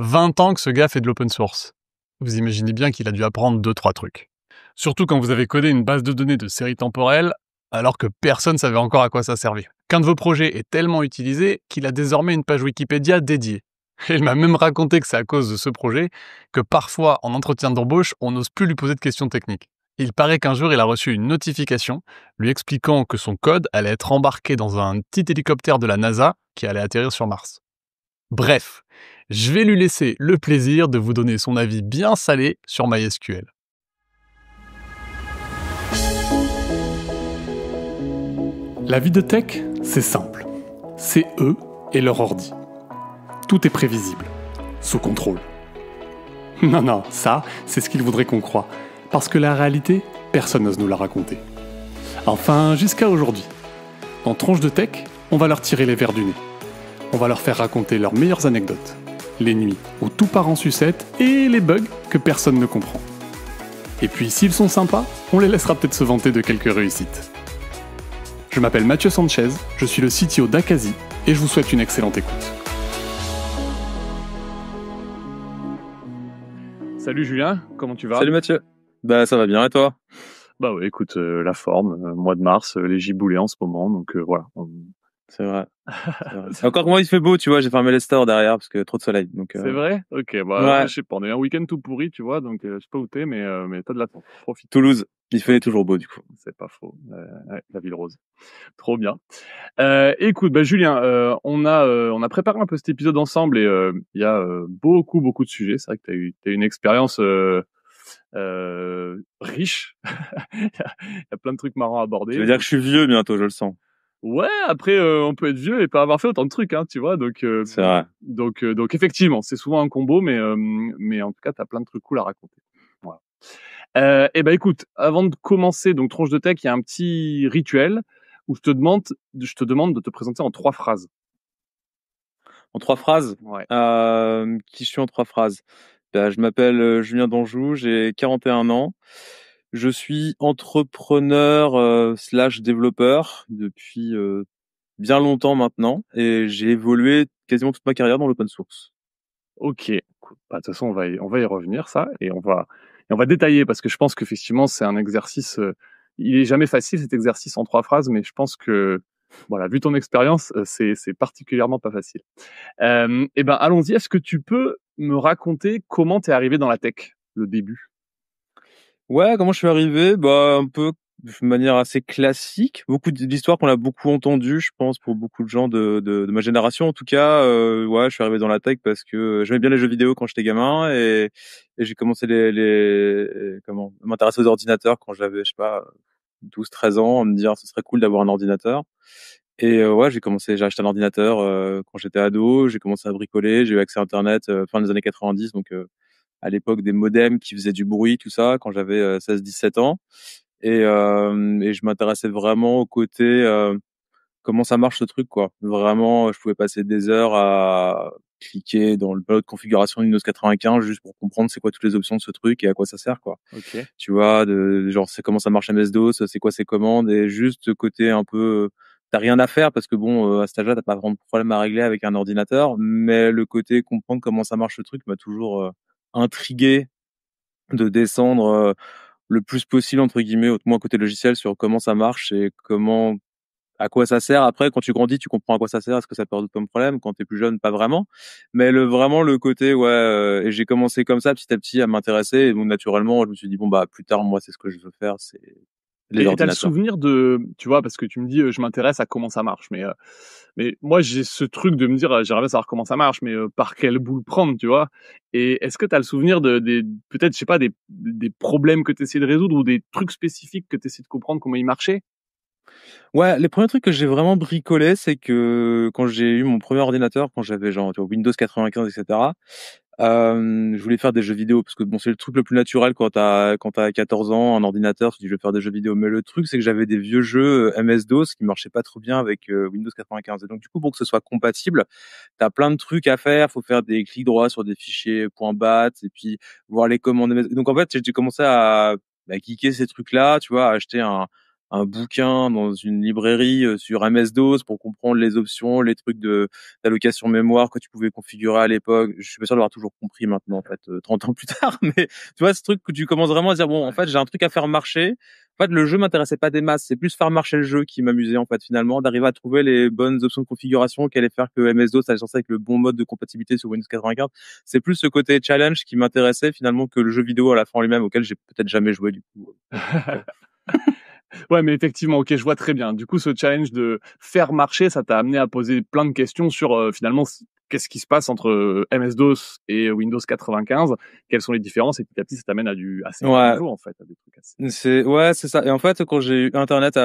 20 ans que ce gars fait de l'open source. Vous imaginez bien qu'il a dû apprendre 2-3 trucs. Surtout quand vous avez codé une base de données de série temporelle, alors que personne savait encore à quoi ça servait. Qu'un de vos projets est tellement utilisé qu'il a désormais une page Wikipédia dédiée. Et il m'a même raconté que c'est à cause de ce projet que parfois, en entretien d'embauche, on n'ose plus lui poser de questions techniques. Il paraît qu'un jour, il a reçu une notification lui expliquant que son code allait être embarqué dans un petit hélicoptère de la NASA qui allait atterrir sur Mars. Bref, je vais lui laisser le plaisir de vous donner son avis bien salé sur MySQL. La vie de tech, c'est simple. C'est eux et leur ordi. Tout est prévisible, sous contrôle. Non, ça, c'est ce qu'ils voudraient qu'on croie. Parce que la réalité, personne n'ose nous la raconter. Enfin, jusqu'à aujourd'hui. Dans Tronche de Tech, on va leur tirer les vers du nez. On va leur faire raconter leurs meilleures anecdotes. Les nuits où tout part en sucette et les bugs que personne ne comprend. Et puis, s'ils sont sympas, on les laissera peut-être se vanter de quelques réussites. Je m'appelle Mathieu Sanchez, je suis le CTO d'Akazi et je vous souhaite une excellente écoute. Salut Julien, comment tu vas ? Salut Mathieu. Bah ça va bien et toi ? Bah ouais, écoute, la forme, mois de mars, les giboulées en ce moment, donc voilà. C'est vrai. Encore que moi il fait beau, tu vois, j'ai fermé les stores derrière parce que trop de soleil. Donc, C'est vrai ? Ok, bah ouais. je sais pas, on a eu un week-end tout pourri, tu vois, donc je sais pas où t'es, mais t'as de la chance, profite. Toulouse, il fait toujours beau du coup. C'est pas faux, ouais, la ville rose. Trop bien. Écoute, bah Julien, on a préparé un peu cet épisode ensemble et il y a beaucoup de sujets. C'est vrai que t'as eu une expérience riche. Il y a plein de trucs marrants à aborder. Tu veux dire que je suis vieux bientôt, je le sens. Ouais, après on peut être vieux et pas avoir fait autant de trucs, hein, tu vois. Donc c'est vrai. Donc effectivement, c'est souvent un combo, mais en tout cas, t'as plein de trucs cool à raconter. Voilà. Et ben écoute, avant de commencer donc Tronche de Tech, il y a un petit rituel où je te demande de te présenter en 3 phrases. En 3 phrases ? Ouais. Qui je suis en 3 phrases ? Bah, je m'appelle Julien Danjou, j'ai 41 ans. Je suis entrepreneur / développeur depuis bien longtemps maintenant et j'ai évolué quasiment toute ma carrière dans l'open source. Ok. Cool. Bah, de toute façon, on va y revenir ça et on va détailler parce que je pense qu'effectivement c'est un exercice. Il est jamais facile cet exercice en 3 phrases, mais je pense que voilà, vu ton expérience, c'est particulièrement pas facile. Et ben allons-y. Est-ce que tu peux me raconter comment t'es arrivé dans la tech, le début ? Ouais, comment je suis arrivé ? Bah, un peu de manière assez classique. Beaucoup d'histoires qu'on a beaucoup entendues, je pense, pour beaucoup de gens de ma génération. En tout cas, ouais, je suis arrivé dans la tech parce que j'aimais bien les jeux vidéo quand j'étais gamin et j'ai commencé à m'intéresser aux ordinateurs quand j'avais, je sais pas, 12-13 ans, à me dire ce serait cool d'avoir un ordinateur. Et ouais, j'ai acheté un ordinateur quand j'étais ado, j'ai commencé à bricoler, j'ai eu accès à Internet fin des années 90, donc à l'époque des modems qui faisaient du bruit, tout ça, quand j'avais 16-17 ans. Et je m'intéressais vraiment au côté comment ça marche ce truc, quoi. Vraiment, je pouvais passer des heures à cliquer dans le panneau de configuration Windows 95 juste pour comprendre c'est quoi toutes les options de ce truc et à quoi ça sert, quoi. Ok. Tu vois, genre c'est comment ça marche MS-DOS, c'est quoi ces commandes et juste ce côté un peu t'as rien à faire parce que bon à cet âge-là t'as pas vraiment de problème à régler avec un ordinateur, mais le côté comprendre comment ça marche ce truc m'a toujours intrigué de descendre le plus possible entre guillemets, au moins côté logiciel, sur comment ça marche et à quoi ça sert. Après, quand tu grandis, tu comprends à quoi ça sert, est-ce que ça peut résoudre comme problème. Quand t'es plus jeune, pas vraiment. Mais vraiment le côté, ouais, et j'ai commencé comme ça, petit à petit, à m'intéresser. Et donc, naturellement, je me suis dit, bon, bah, plus tard, moi, c'est ce que je veux faire, c'est les Et t'as le ordinateurs. souvenir de, tu vois, parce que tu me dis, je m'intéresse à comment ça marche, mais moi j'ai ce truc de me dire, j'aimerais bien savoir comment ça marche, mais par quel bout le prendre, tu vois. Et est-ce que t'as le souvenir peut-être, je sais pas, des problèmes que t'essayais de résoudre ou des trucs spécifiques que t'essayais de comprendre comment ils marchaient ? Ouais, les premiers trucs que j'ai vraiment bricolé, c'est que quand j'ai eu mon premier ordinateur, quand j'avais genre, tu vois, Windows 95, etc., je voulais faire des jeux vidéo parce que bon, c'est le truc le plus naturel quand t'as 14 ans, un ordinateur, tu dis je vais faire des jeux vidéo. Mais le truc, c'est que j'avais des vieux jeux MS-DOS qui marchaient pas trop bien avec Windows 95. Et donc du coup, pour que ce soit compatible, t'as plein de trucs à faire. Faut faire des clics droits sur des fichiers .bat et puis voir les commandes MS. Donc en fait, j'ai commencé à geeker ces trucs-là, tu vois, à acheter un bouquin dans une librairie sur MS-DOS pour comprendre les options, les trucs d'allocation mémoire que tu pouvais configurer à l'époque. Je suis pas sûr d'avoir toujours compris maintenant, en fait, 30 ans plus tard. Mais tu vois, ce truc que tu commences vraiment à dire, bon, en fait, j'ai un truc à faire marcher. En fait, le jeu m'intéressait pas des masses. C'est plus faire marcher le jeu qui m'amusait, en fait, finalement, d'arriver à trouver les bonnes options de configuration qui allaient faire que MS-DOS allait sortir avec le bon mode de compatibilité sur Windows 95. C'est plus ce côté challenge qui m'intéressait, finalement, que le jeu vidéo à la fin en lui-même, auquel j'ai peut-être jamais joué, du coup. Ouais, mais effectivement, OK, je vois très bien. Du coup, ce challenge de faire marcher, ça t'a amené à poser plein de questions sur, finalement, qu'est-ce qui se passe entre, MS-DOS et Windows 95? Quelles sont les différences? Et petit à petit, ça t'amène à du assez haut Ouais, niveau, en fait, à des trucs assez c'est ça. Et en fait, quand j'ai eu Internet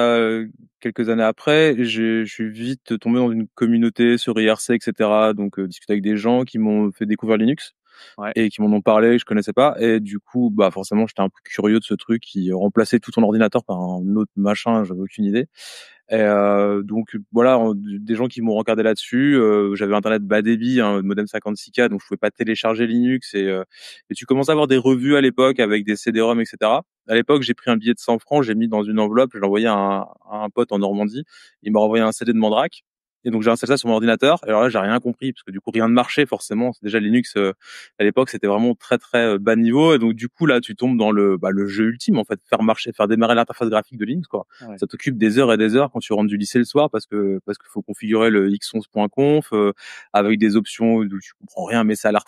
quelques années après, je suis vite tombé dans une communauté sur IRC, etc. Donc, discuter avec des gens qui m'ont fait découvrir Linux ouais. et qui m'en ont parlé, que je connaissais pas. Et du coup, bah forcément, j'étais un peu curieux de ce truc qui remplaçait tout ton ordinateur par un autre machin. J'avais aucune idée. Et donc voilà, des gens qui m'ont regardé là-dessus. J'avais internet bas débit, un modem 56K, donc je pouvais pas télécharger Linux. Et tu commences à avoir des revues à l'époque avec des CD-ROM, etc. À l'époque, j'ai pris un billet de 100 francs, j'ai mis dans une enveloppe, je l'ai envoyé à un pote en Normandie. Il m'a renvoyé un CD de Mandrake. Et donc j'ai installé ça sur mon ordinateur. Et alors là, j'ai rien compris parce que du coup rien ne marchait forcément. Déjà Linux à l'époque, c'était vraiment très très bas niveau. Et donc du coup là, tu tombes dans le jeu ultime en fait, faire marcher, faire démarrer l'interface graphique de Linux quoi. Ouais. Ça t'occupe des heures et des heures quand tu rentres du lycée le soir parce qu'il faut configurer le x11.conf avec des options où tu comprends rien, mais ça a l'air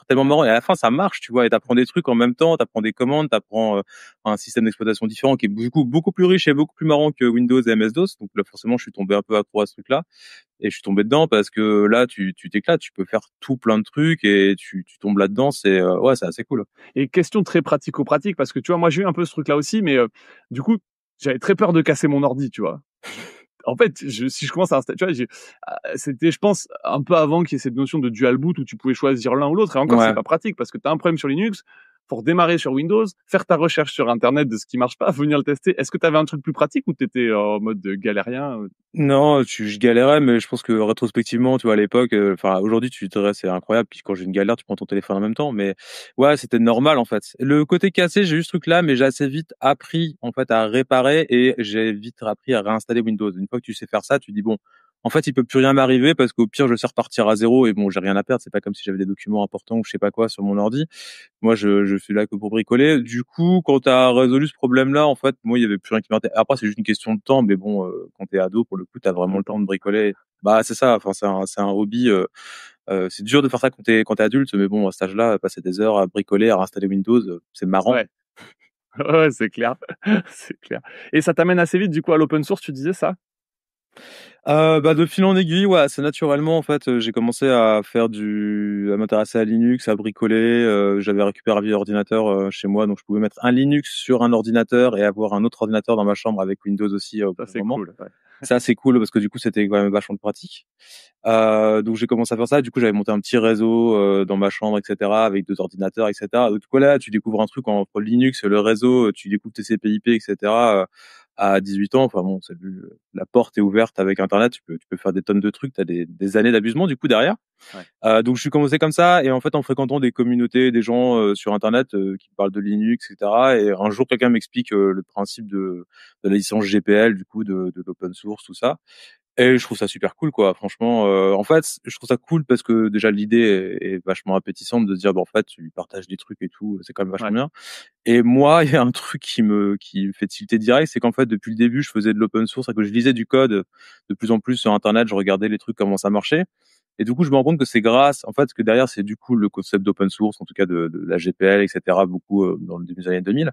tellement marrant. Et à la fin, ça marche, tu vois. Et t'apprends des trucs en même temps, t'apprends des commandes, t'apprends un système d'exploitation différent qui est beaucoup plus riche et beaucoup plus marrant que Windows et MS-DOS. Donc là, forcément, je suis tombé un peu accro à ce truc-là. Et je suis tombé dedans parce que là, tu t'éclates, tu peux faire tout plein de trucs et tu tombes là-dedans. Ouais, c'est assez cool. Et question très pratico-pratique, parce que, tu vois, moi, j'ai eu un peu ce truc-là aussi, mais du coup, j'avais très peur de casser mon ordi, tu vois? En fait, si je commence à installer, tu vois, c'était, je pense, un peu avant qu'il y ait cette notion de dual boot où tu pouvais choisir l'un ou l'autre. Et encore, c'est Ouais. pas pratique parce que tu as un problème sur Linux, pour démarrer sur Windows, faire ta recherche sur Internet de ce qui marche pas, venir le tester. Est-ce que tu avais un truc plus pratique ou t'étais en mode galérien? Non, je galérais, mais je pense que rétrospectivement, tu vois, à l'époque, enfin, aujourd'hui, tu te dirais, c'est incroyable. Puis quand j'ai une galère, tu prends ton téléphone en même temps. Mais ouais, c'était normal, en fait. Le côté cassé, j'ai eu ce truc-là, mais j'ai assez vite appris, en fait, à réparer et j'ai vite appris à réinstaller Windows. Une fois que tu sais faire ça, tu dis, bon, en fait, il peut plus rien m'arriver parce qu'au pire, je sais repartir à zéro et bon, j'ai rien à perdre. C'est pas comme si j'avais des documents importants ou je sais pas quoi sur mon ordi. Moi, je suis là que pour bricoler. Du coup, quand tu as résolu ce problème-là, en fait, moi, il y avait plus rien qui m'intéressait. Après, c'est juste une question de temps, mais bon, quand t'es ado, pour le coup, t'as T'as vraiment le le temps temps. de bricoler. Bah, c'est ça. Enfin, c'est un hobby. C'est dur de faire ça quand t'es adulte, mais bon, à cet âge-là, passer des heures à bricoler, à réinstaller Windows, c'est marrant. Ouais. Ouais, c'est clair. C'est clair. Et ça t'amène assez vite, du coup, à l'open source, tu disais ça? Bah, de fil en aiguille, ouais, assez naturellement, en fait, j'ai commencé à m'intéresser à Linux, à bricoler. J'avais récupéré un vieux ordinateur chez moi, donc je pouvais mettre un Linux sur un ordinateur et avoir un autre ordinateur dans ma chambre avec Windows aussi au Ça, bout d'un c'est moment. cool. Ouais. Ça, c'est cool parce que du coup, c'était quand même vachement de pratique. Donc j'ai commencé à faire ça. Du coup, j'avais monté un petit réseau dans ma chambre, etc., avec 2 ordinateurs, etc. Donc voilà, tu découvres un truc entre Linux, le réseau, tu découvres tes CPIP, etc. À 18 ans, enfin bon, la porte est ouverte avec Internet. Tu peux faire des tonnes de trucs. T'as des années d'abusement du coup derrière. Ouais. Donc je suis commencé comme ça et en fait en fréquentant des communautés, des gens sur Internet qui parlent de Linux, etc. Et un jour quelqu'un m'explique le principe de la licence GPL, du coup de l'open source, tout ça. Et je trouve ça super cool, quoi. Franchement, en fait, je trouve ça cool parce que déjà l'idée est vachement appétissante de se dire, bon, en fait, tu partages des trucs et tout, c'est quand même vachement Ouais. bien. Et moi, il y a un truc qui me fait tilter direct, c'est qu'en fait, depuis le début, je faisais de l'open source et que je lisais du code de plus en plus sur Internet, je regardais les trucs, comment ça marchait. Et du coup, je me rends compte que c'est grâce, en fait, que derrière, c'est du coup le concept d'open source, en tout cas de la GPL, etc., beaucoup dans le début des années 2000.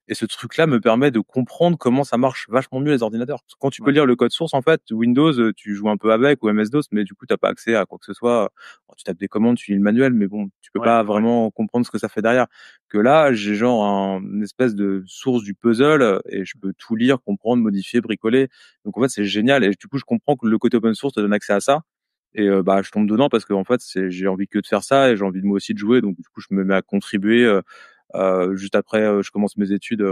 Et ce truc-là me permet de comprendre comment ça marche vachement mieux les ordinateurs. Parce que quand tu peux Ouais. lire le code source, en fait, Windows, tu joues un peu avec, ou MS-DOS, mais du coup, t'as pas accès à quoi que ce soit. Bon, tu tapes des commandes, tu lis le manuel, mais bon, tu peux Ouais, pas c'est vrai. vraiment comprendre ce que ça fait derrière. Que là, j'ai genre une espèce de source du puzzle et je peux tout lire, comprendre, modifier, bricoler. Donc en fait, c'est génial. Et du coup, je comprends que le côté open source te donne accès à ça. Et bah, je tombe dedans parce que en fait, j'ai envie que de faire ça et j'ai envie de moi aussi de jouer. Donc du coup, je me mets à contribuer. Juste après, je commence mes études.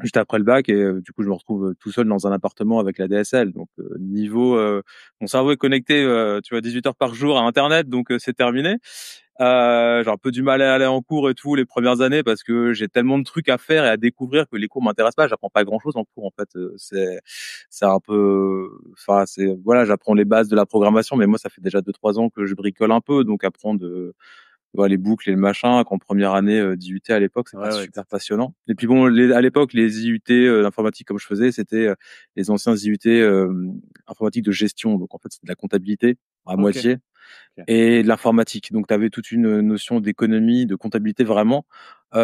Juste après le bac et du coup je me retrouve tout seul dans un appartement avec la DSL donc mon cerveau est connecté tu vois 18 heures par jour à internet donc c'est terminé J'ai un peu du mal à aller en cours et tout les premières années parce que j'ai tellement de trucs à faire et à découvrir que les cours m'intéressent pas. J'apprends pas grand-chose en cours en fait. C'est un peu, enfin c'est voilà, j'apprends les bases de la programmation, mais moi ça fait déjà 2-3 ans que je bricole un peu, donc apprendre les boucles et le machin qu'en première année d'IUT à l'époque, c'est pas super passionnant. Et puis bon, à l'époque, les IUT d'informatique comme je faisais, c'était les anciens IUT informatique de gestion. Donc en fait, c'était de la comptabilité à moitié et de l'informatique. Donc tu avais toute une notion d'économie, de comptabilité vraiment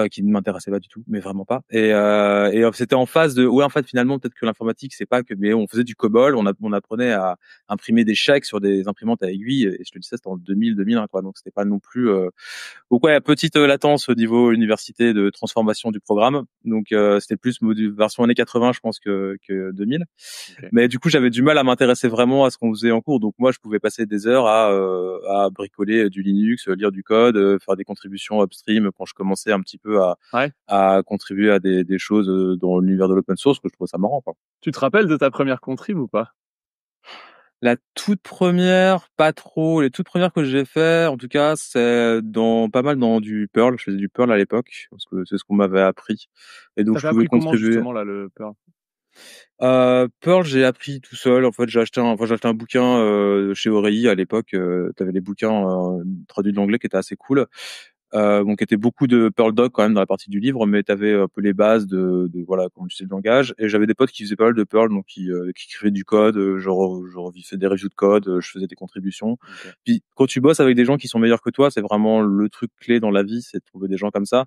qui ne m'intéressait pas du tout, mais vraiment pas. Et c'était en phase de en fait finalement peut-être que l'informatique c'est pas que mais on faisait du COBOL, on apprenait à imprimer des chèques sur des imprimantes à aiguilles et je te dis ça c'était en 2000-2001 quoi. Donc c'était pas non plus donc petite latence au niveau université de transformation du programme. Donc c'était plus version années 80 je pense que 2000. Mais du coup, j'avais du mal à m'intéresser vraiment à ce qu'on faisait en cours. Donc moi, je pouvais passer des heures à bricoler du Linux, lire du code, faire des contributions upstream quand je commençais un petit peu à contribuer à des choses dans l'univers de l'open source, que je trouvais ça marrant, quoi. Tu te rappelles de ta première contrib ou pas? La toute première, pas trop. Les toutes premières que j'ai fait, en tout cas, c'est pas mal dans du Perl. Je faisais du Perl à l'époque parce que c'est ce qu'on m'avait appris. Et donc je T'avais pouvais appris comment contribuer. justement là le Perl? Perl, j'ai appris tout seul. En fait, j'ai acheté un bouquin chez Aurélie à l'époque. T'avais les bouquins traduits de l'anglais qui étaient assez cool. Donc, qui était beaucoup de Perl doc quand même dans la partie du livre, mais t'avais un peu les bases de voilà comment utiliser le langage. Et j'avais des potes qui faisaient pas mal de Perl, donc qui écrivaient du code. Je revisais des reviews de code, je faisais des contributions. Okay. Puis quand tu bosses avec des gens qui sont meilleurs que toi, c'est vraiment le truc clé dans la vie, c'est de trouver des gens comme ça,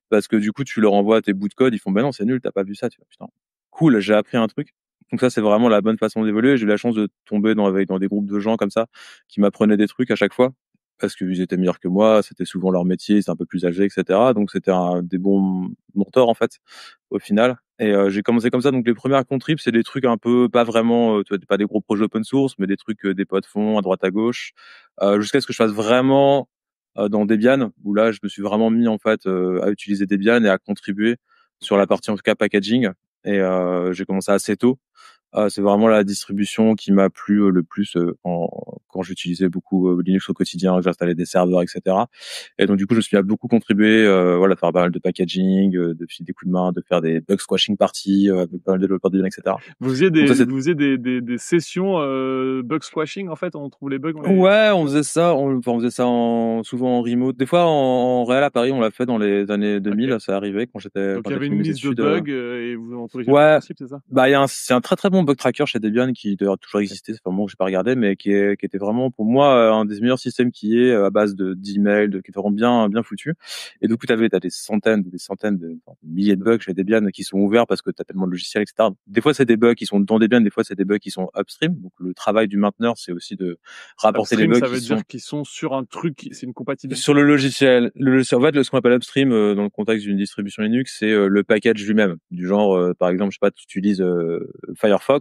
parce que du coup, tu leur envoies tes bouts de code, ils font ben non, c'est nul, t'as pas vu ça, tu vois, putain. Cool, j'ai appris un truc. Donc ça, c'est vraiment la bonne façon d'évoluer. J'ai eu la chance de tomber dans des groupes de gens comme ça qui m'apprenaient des trucs à chaque fois parce qu'ils étaient meilleurs que moi. C'était souvent leur métier, ils étaient un peu plus âgés, etc. Donc c'était des bons mentors en fait au final. Et j'ai commencé comme ça. Donc les premières contribs, c'est des trucs un peu pas vraiment, tu vois, pas des gros projets open source, mais des trucs des potes font à droite à gauche, jusqu'à ce que je fasse vraiment dans Debian, où là, je me suis vraiment mis en fait à utiliser Debian et à contribuer sur la partie en tout cas packaging. Et j'ai commencé assez tôt. C'est vraiment la distribution qui m'a plu le plus quand j'utilisais beaucoup Linux au quotidien, que j'installais des serveurs, etc. Et donc du coup, je me suis mis à beaucoup contribuer, de faire pas mal de packaging, de filer des coups de main, de faire des bug squashing parties avec pas mal de développeurs Debian, etc. Vous faisiez des sessions bug squashing en fait, on trouve les bugs. Ouais, on faisait ça. On faisait ça souvent en remote. Des fois en réel à Paris, on l'a fait dans les années 2000. Okay. Ça arrivait quand j'étais. Donc il y avait une liste de bugs et vous en corrigez le principe, c'est ça? Bah c'est un très très bon bug tracker chez Debian qui doit toujours exister. C'est pas un moment que j'ai pas regardé, mais qui était vraiment pour moi un des meilleurs systèmes qui est à base d'emails, qui est vraiment bien foutu. Et du coup t'as des centaines de milliers de bugs chez Debian qui sont ouverts parce que t'as tellement de logiciels, etc. Des fois c'est des bugs qui sont dans Debian, des fois c'est des bugs qui sont upstream. Donc le travail du mainteneur, c'est aussi de rapporter upstream, les bugs. Ça veut dire qu'ils sont sur un truc, c'est une compatibilité. Sur le logiciel. En fait, ce qu'on appelle upstream dans le contexte d'une distribution Linux, c'est le package lui-même. Du genre, par exemple, je sais pas, tu utilises Firefox.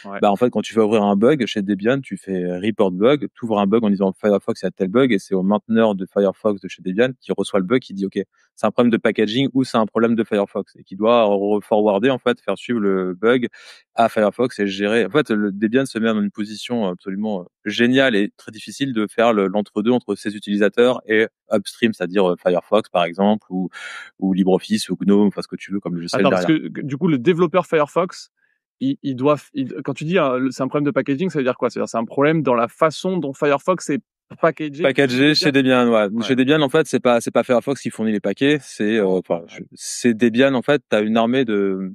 Ouais. Bah en fait, quand tu vas ouvrir un bug chez Debian, tu fais report bug, tu ouvres un bug en disant Firefox il y a tel bug et c'est au mainteneur de Firefox de chez Debian qui reçoit le bug, qui dit OK, c'est un problème de packaging ou c'est un problème de Firefox et qui doit forwarder en fait, faire suivre le bug à Firefox et gérer. En fait, le Debian se met dans une position absolument géniale et très difficile de faire l'entre-deux entre ses utilisateurs et upstream, c'est-à-dire Firefox par exemple ou LibreOffice ou GNOME, enfin ce que tu veux comme logiciel derrière. Parce que du coup le développeur Firefox, quand tu dis c'est un problème de packaging, ça veut dire quoi? C'est-à-dire c'est un problème dans la façon dont Firefox est packagé chez Debian, ouais. Chez Debian, en fait, c'est pas Firefox qui fournit les paquets, c'est Debian, en fait, t'as une armée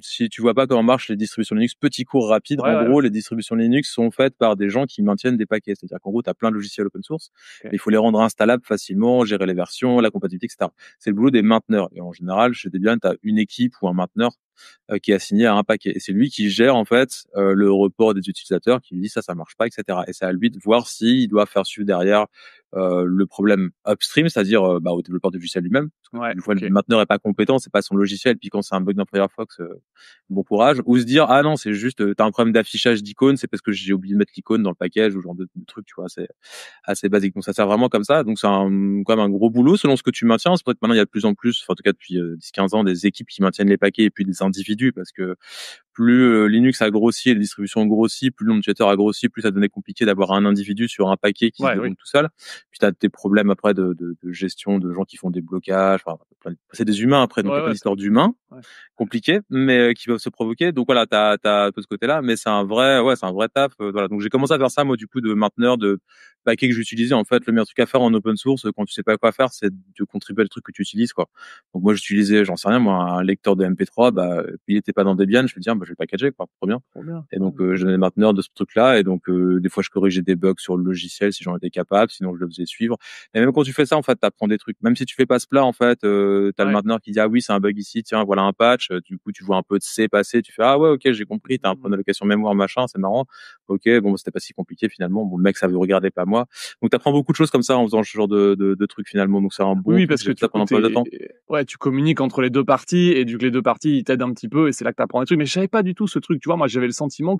si tu vois pas comment marchent les distributions Linux, petit cours rapide, en gros, les distributions Linux sont faites par des gens qui maintiennent des paquets. C'est-à-dire qu'en gros, t'as plein de logiciels open source, mais il faut les rendre installables facilement, gérer les versions, la compatibilité, etc. C'est le boulot des mainteneurs. Et en général, chez Debian, t'as une équipe ou un mainteneur qui est assigné à un paquet. Et c'est lui qui gère en fait le report des utilisateurs, qui lui dit ça marche pas, etc. Et c'est à lui de voir s'il doit faire suivre derrière le problème upstream, c'est-à-dire au développeur du logiciel lui-même. Une fois le mainteneur est pas compétent, c'est pas son logiciel. Puis quand c'est un bug dans Firefox, bon courage. Ou se dire ah non, c'est juste t'as un problème d'affichage d'icônes, c'est parce que j'ai oublié de mettre l'icône dans le package ou genre de trucs, tu vois. C'est assez basique. Donc ça sert vraiment comme ça. Donc c'est quand même un gros boulot selon ce que tu maintiens. C'est vrai que maintenant il y a de plus en plus, en tout cas depuis 10-15 ans, des équipes qui maintiennent les paquets et puis des individus parce que plus Linux a grossi et les distributions ont grossi, plus le nombre d'utilisateurs a grossi, plus ça devenait compliqué d'avoir un individu sur un paquet qui se déroule tout seul. Puis t'as des problèmes après de gestion de gens qui font des blocages. Enfin, c'est des humains après, donc il y a plein d'histoires d'humains compliquées, mais qui peuvent se provoquer. Donc voilà, t'as de ce côté-là, mais c'est un vrai taf. Voilà. Donc j'ai commencé à faire ça moi du coup de mainteneur de paquets que j'utilisais. En fait, le meilleur truc à faire en open source quand tu sais pas quoi faire, c'est de contribuer à le truc que tu utilises, quoi. Donc moi j'utilisais, j'en sais rien moi, un lecteur de MP3, il était pas dans Debian, je me dis je vais le packager, quoi, trop bien. Et donc je devenais mainteneur de ce truc-là, et donc des fois je corrigeais des bugs sur le logiciel si j'en étais capable, sinon je le faisais suivre. Et même quand tu fais ça, en fait, t'apprends des trucs. Même si tu fais pas ce plat, en fait, t'as le mainteneur qui dit oui, c'est un bug ici, tiens, voilà un patch. Du coup tu vois un peu de C passer, tu fais ouais, ok, j'ai compris, t'as un point d'allocation mémoire machin, c'est marrant. Ok, bon, c'était pas si compliqué finalement. Bon, le mec ça veut regarder pas moi. Donc t'apprends beaucoup de choses comme ça en faisant ce genre de trucs finalement. Donc c'est un bon Oui, truc, parce que j'ai fait ça pendant pas mal de temps. ouais, tu communiques entre les deux parties, et du coup les deux parties ils t'aident un petit peu, et c'est là que tu apprends des trucs. Mais je savais pas du tout ce truc, tu vois. Moi j'avais le sentiment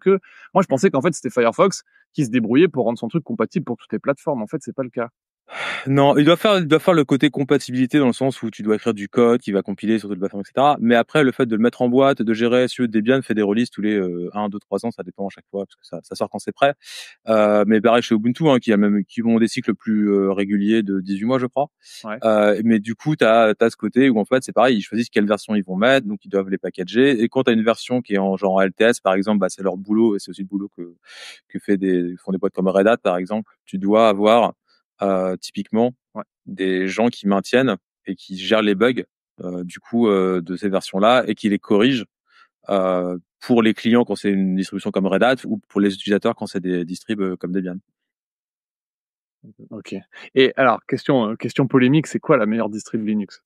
moi je pensais qu'en fait c'était Firefox qui se débrouillait pour rendre son truc compatible pour toutes les plateformes. En fait c'est pas le cas. Non, il doit faire le côté compatibilité dans le sens où tu dois écrire du code qui va compiler sur toute la plateforme, etc. Mais après, le fait de le mettre en boîte, de gérer, si Debian fait des releases tous les 1, 2, 3 ans, ça dépend à chaque fois, parce que ça sort quand c'est prêt. Mais pareil chez Ubuntu, qui ont des cycles plus réguliers de 18 mois, je crois. Mais du coup, t'as ce côté où en fait, c'est pareil, ils choisissent quelle version ils vont mettre, donc ils doivent les packager. Et quand t'as une version qui est en genre LTS, par exemple, c'est leur boulot, et c'est aussi le boulot que font des boîtes comme Red Hat, par exemple. Tu dois avoir typiquement des gens qui maintiennent et qui gèrent les bugs de ces versions-là, et qui les corrigent pour les clients quand c'est une distribution comme Red Hat, ou pour les utilisateurs quand c'est des distribs comme Debian. Ok. Et alors, question polémique, c'est quoi la meilleure distrib Linux?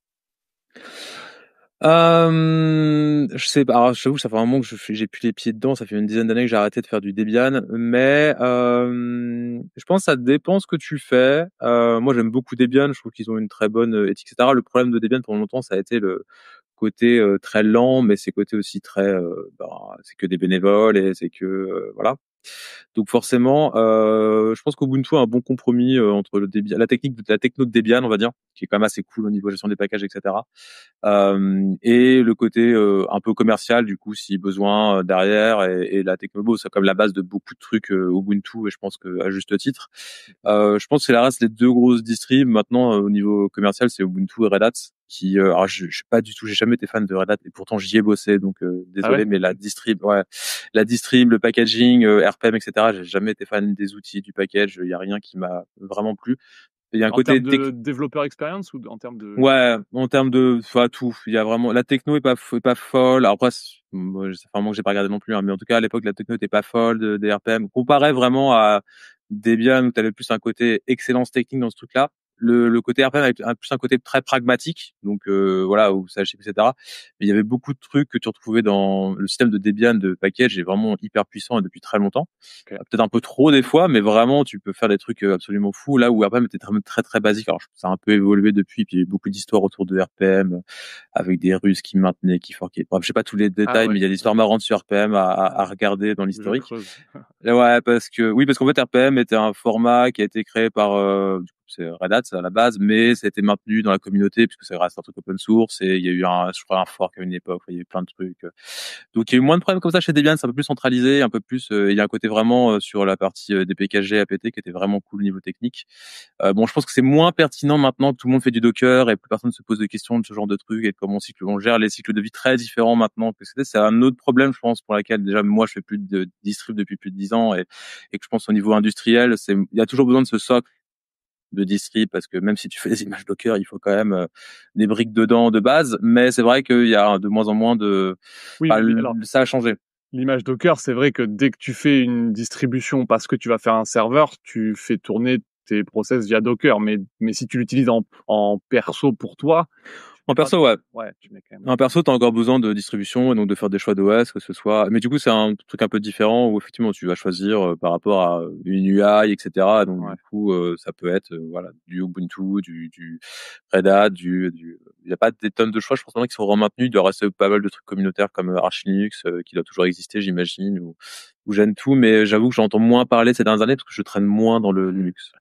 Je sais pas. Alors, j'avoue, ça fait un moment que j'ai plus les pieds dedans. Ça fait une dizaine d'années que j'ai arrêté de faire du Debian, mais je pense que ça dépend ce que tu fais. Moi, j'aime beaucoup Debian. Je trouve qu'ils ont une très bonne éthique, etc. Le problème de Debian pendant longtemps, ça a été le côté très lent, mais c'est côté aussi très, c'est que des bénévoles, et c'est que voilà. Donc forcément, je pense qu'Ubuntu a un bon compromis entre le Debian, la techno de Debian, on va dire, qui est quand même assez cool au niveau gestion des packages, etc. Et le côté un peu commercial, du coup, si besoin derrière, et la techno, c'est comme la base de beaucoup de trucs Ubuntu, et je pense que à juste titre. Je pense que c'est la reste les deux grosses distribs maintenant au niveau commercial, c'est Ubuntu et Red Hat. Alors je suis pas du tout, j'ai jamais été fan de Red Hat, et pourtant j'y ai bossé, donc désolé, mais la distrib, le packaging, RPM, etc. J'ai jamais été fan des outils, du package. Il y a rien qui m'a vraiment plu. Il y a un côté en termes de développeur expérience, ou en termes de... Ouais, en termes de tout. Il y a vraiment, la techno est pas folle. Alors après, moi, ça fait un moment que j'ai pas regardé non plus, mais en tout cas à l'époque la techno était pas folle des RPM. Comparé vraiment à Debian où t'avais plus un côté excellence technique dans ce truc-là. Le côté RPM avait plus un côté très pragmatique, donc voilà, où ça chip, etc. Mais il y avait beaucoup de trucs que tu retrouvais dans le système de Debian de package, est vraiment hyper puissant et depuis très longtemps. Peut-être un peu trop des fois, mais vraiment tu peux faire des trucs absolument fous. Là où RPM était très très basique. Alors ça a un peu évolué depuis, puis il y a eu beaucoup d'histoires autour de RPM avec des Russes qui maintenaient, qui forquaient. Bref, je sais pas tous les détails, mais il y a des histoires marrantes sur RPM à regarder dans l'historique. Ouais, parce qu'en fait RPM était un format qui a été créé par du coup, c'est Red Hat à la base, mais ça a été maintenu dans la communauté puisque ça reste un truc open source, et il y a eu je crois un fork à une époque, il y a eu plein de trucs. Donc il y a eu moins de problèmes comme ça chez Debian, c'est un peu plus centralisé, un peu plus il y a un côté vraiment sur la partie des PKG APT qui était vraiment cool au niveau technique. Bon, je pense que c'est moins pertinent maintenant que tout le monde fait du Docker et plus personne se pose de questions de ce genre de trucs, et comment on gère les cycles de vie très différents maintenant que c'était. C'est un autre problème, je pense, pour laquelle déjà moi je fais plus de distrib depuis plus de 10 ans, et que je pense au niveau industriel, il y a toujours besoin de ce socle de distrib, parce que même si tu fais des images Docker, il faut quand même des briques dedans de base, mais c'est vrai qu'il y a de moins en moins de... alors, ça a changé. L'image Docker, c'est vrai que dès que tu fais une distribution parce que tu vas faire un serveur, tu fais tourner tes process via Docker, mais si tu l'utilises en perso pour toi... En perso, ouais. Tu mets quand même... En perso, t'as encore besoin de distribution, et donc de faire des choix d'OS, que ce soit. Mais du coup, c'est un truc un peu différent où effectivement tu vas choisir par rapport à une UI, etc. Donc du coup, ça peut être du Ubuntu, du Red Hat, il y a pas des tonnes de choix. Je pense maintenant qu'ils sont vraiment maintenus. Il doit rester pas mal de trucs communautaires comme Arch Linux qui doit toujours exister, j'imagine, ou Gentoo. Mais j'avoue que j'entends moins parler ces dernières années parce que je traîne moins dans le Linux.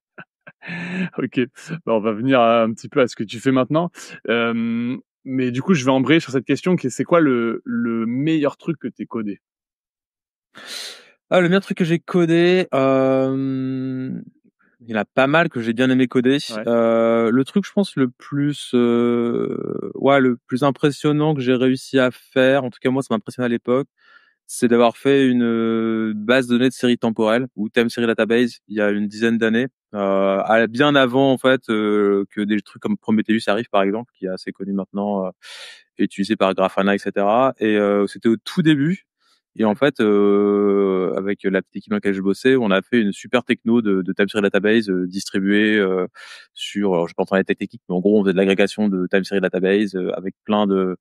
Ok, on va venir un petit peu à ce que tu fais maintenant. Mais du coup, je vais embrayer sur cette question, c'est quoi le meilleur truc que t'aies codé? Ah, le meilleur truc que j'ai codé, il y en a pas mal que j'ai bien aimé coder. Ouais. Le truc, je pense, le plus impressionnant que j'ai réussi à faire, en tout cas moi, ça m'impressionnait à l'époque, c'est d'avoir fait une base de données de séries temporelles ou time series database il y a une dizaine d'années, bien avant en fait que des trucs comme Prometheus arrivent par exemple, qui est assez connu maintenant, utilisé par Grafana, etc. Et c'était au tout début. Et en fait, avec la petite équipe dans laquelle je bossais, on a fait une super techno de time series database distribuée sur, alors je vais pas entrer dans les techniques, mais en gros on faisait de l'agrégation de time series database avec plein de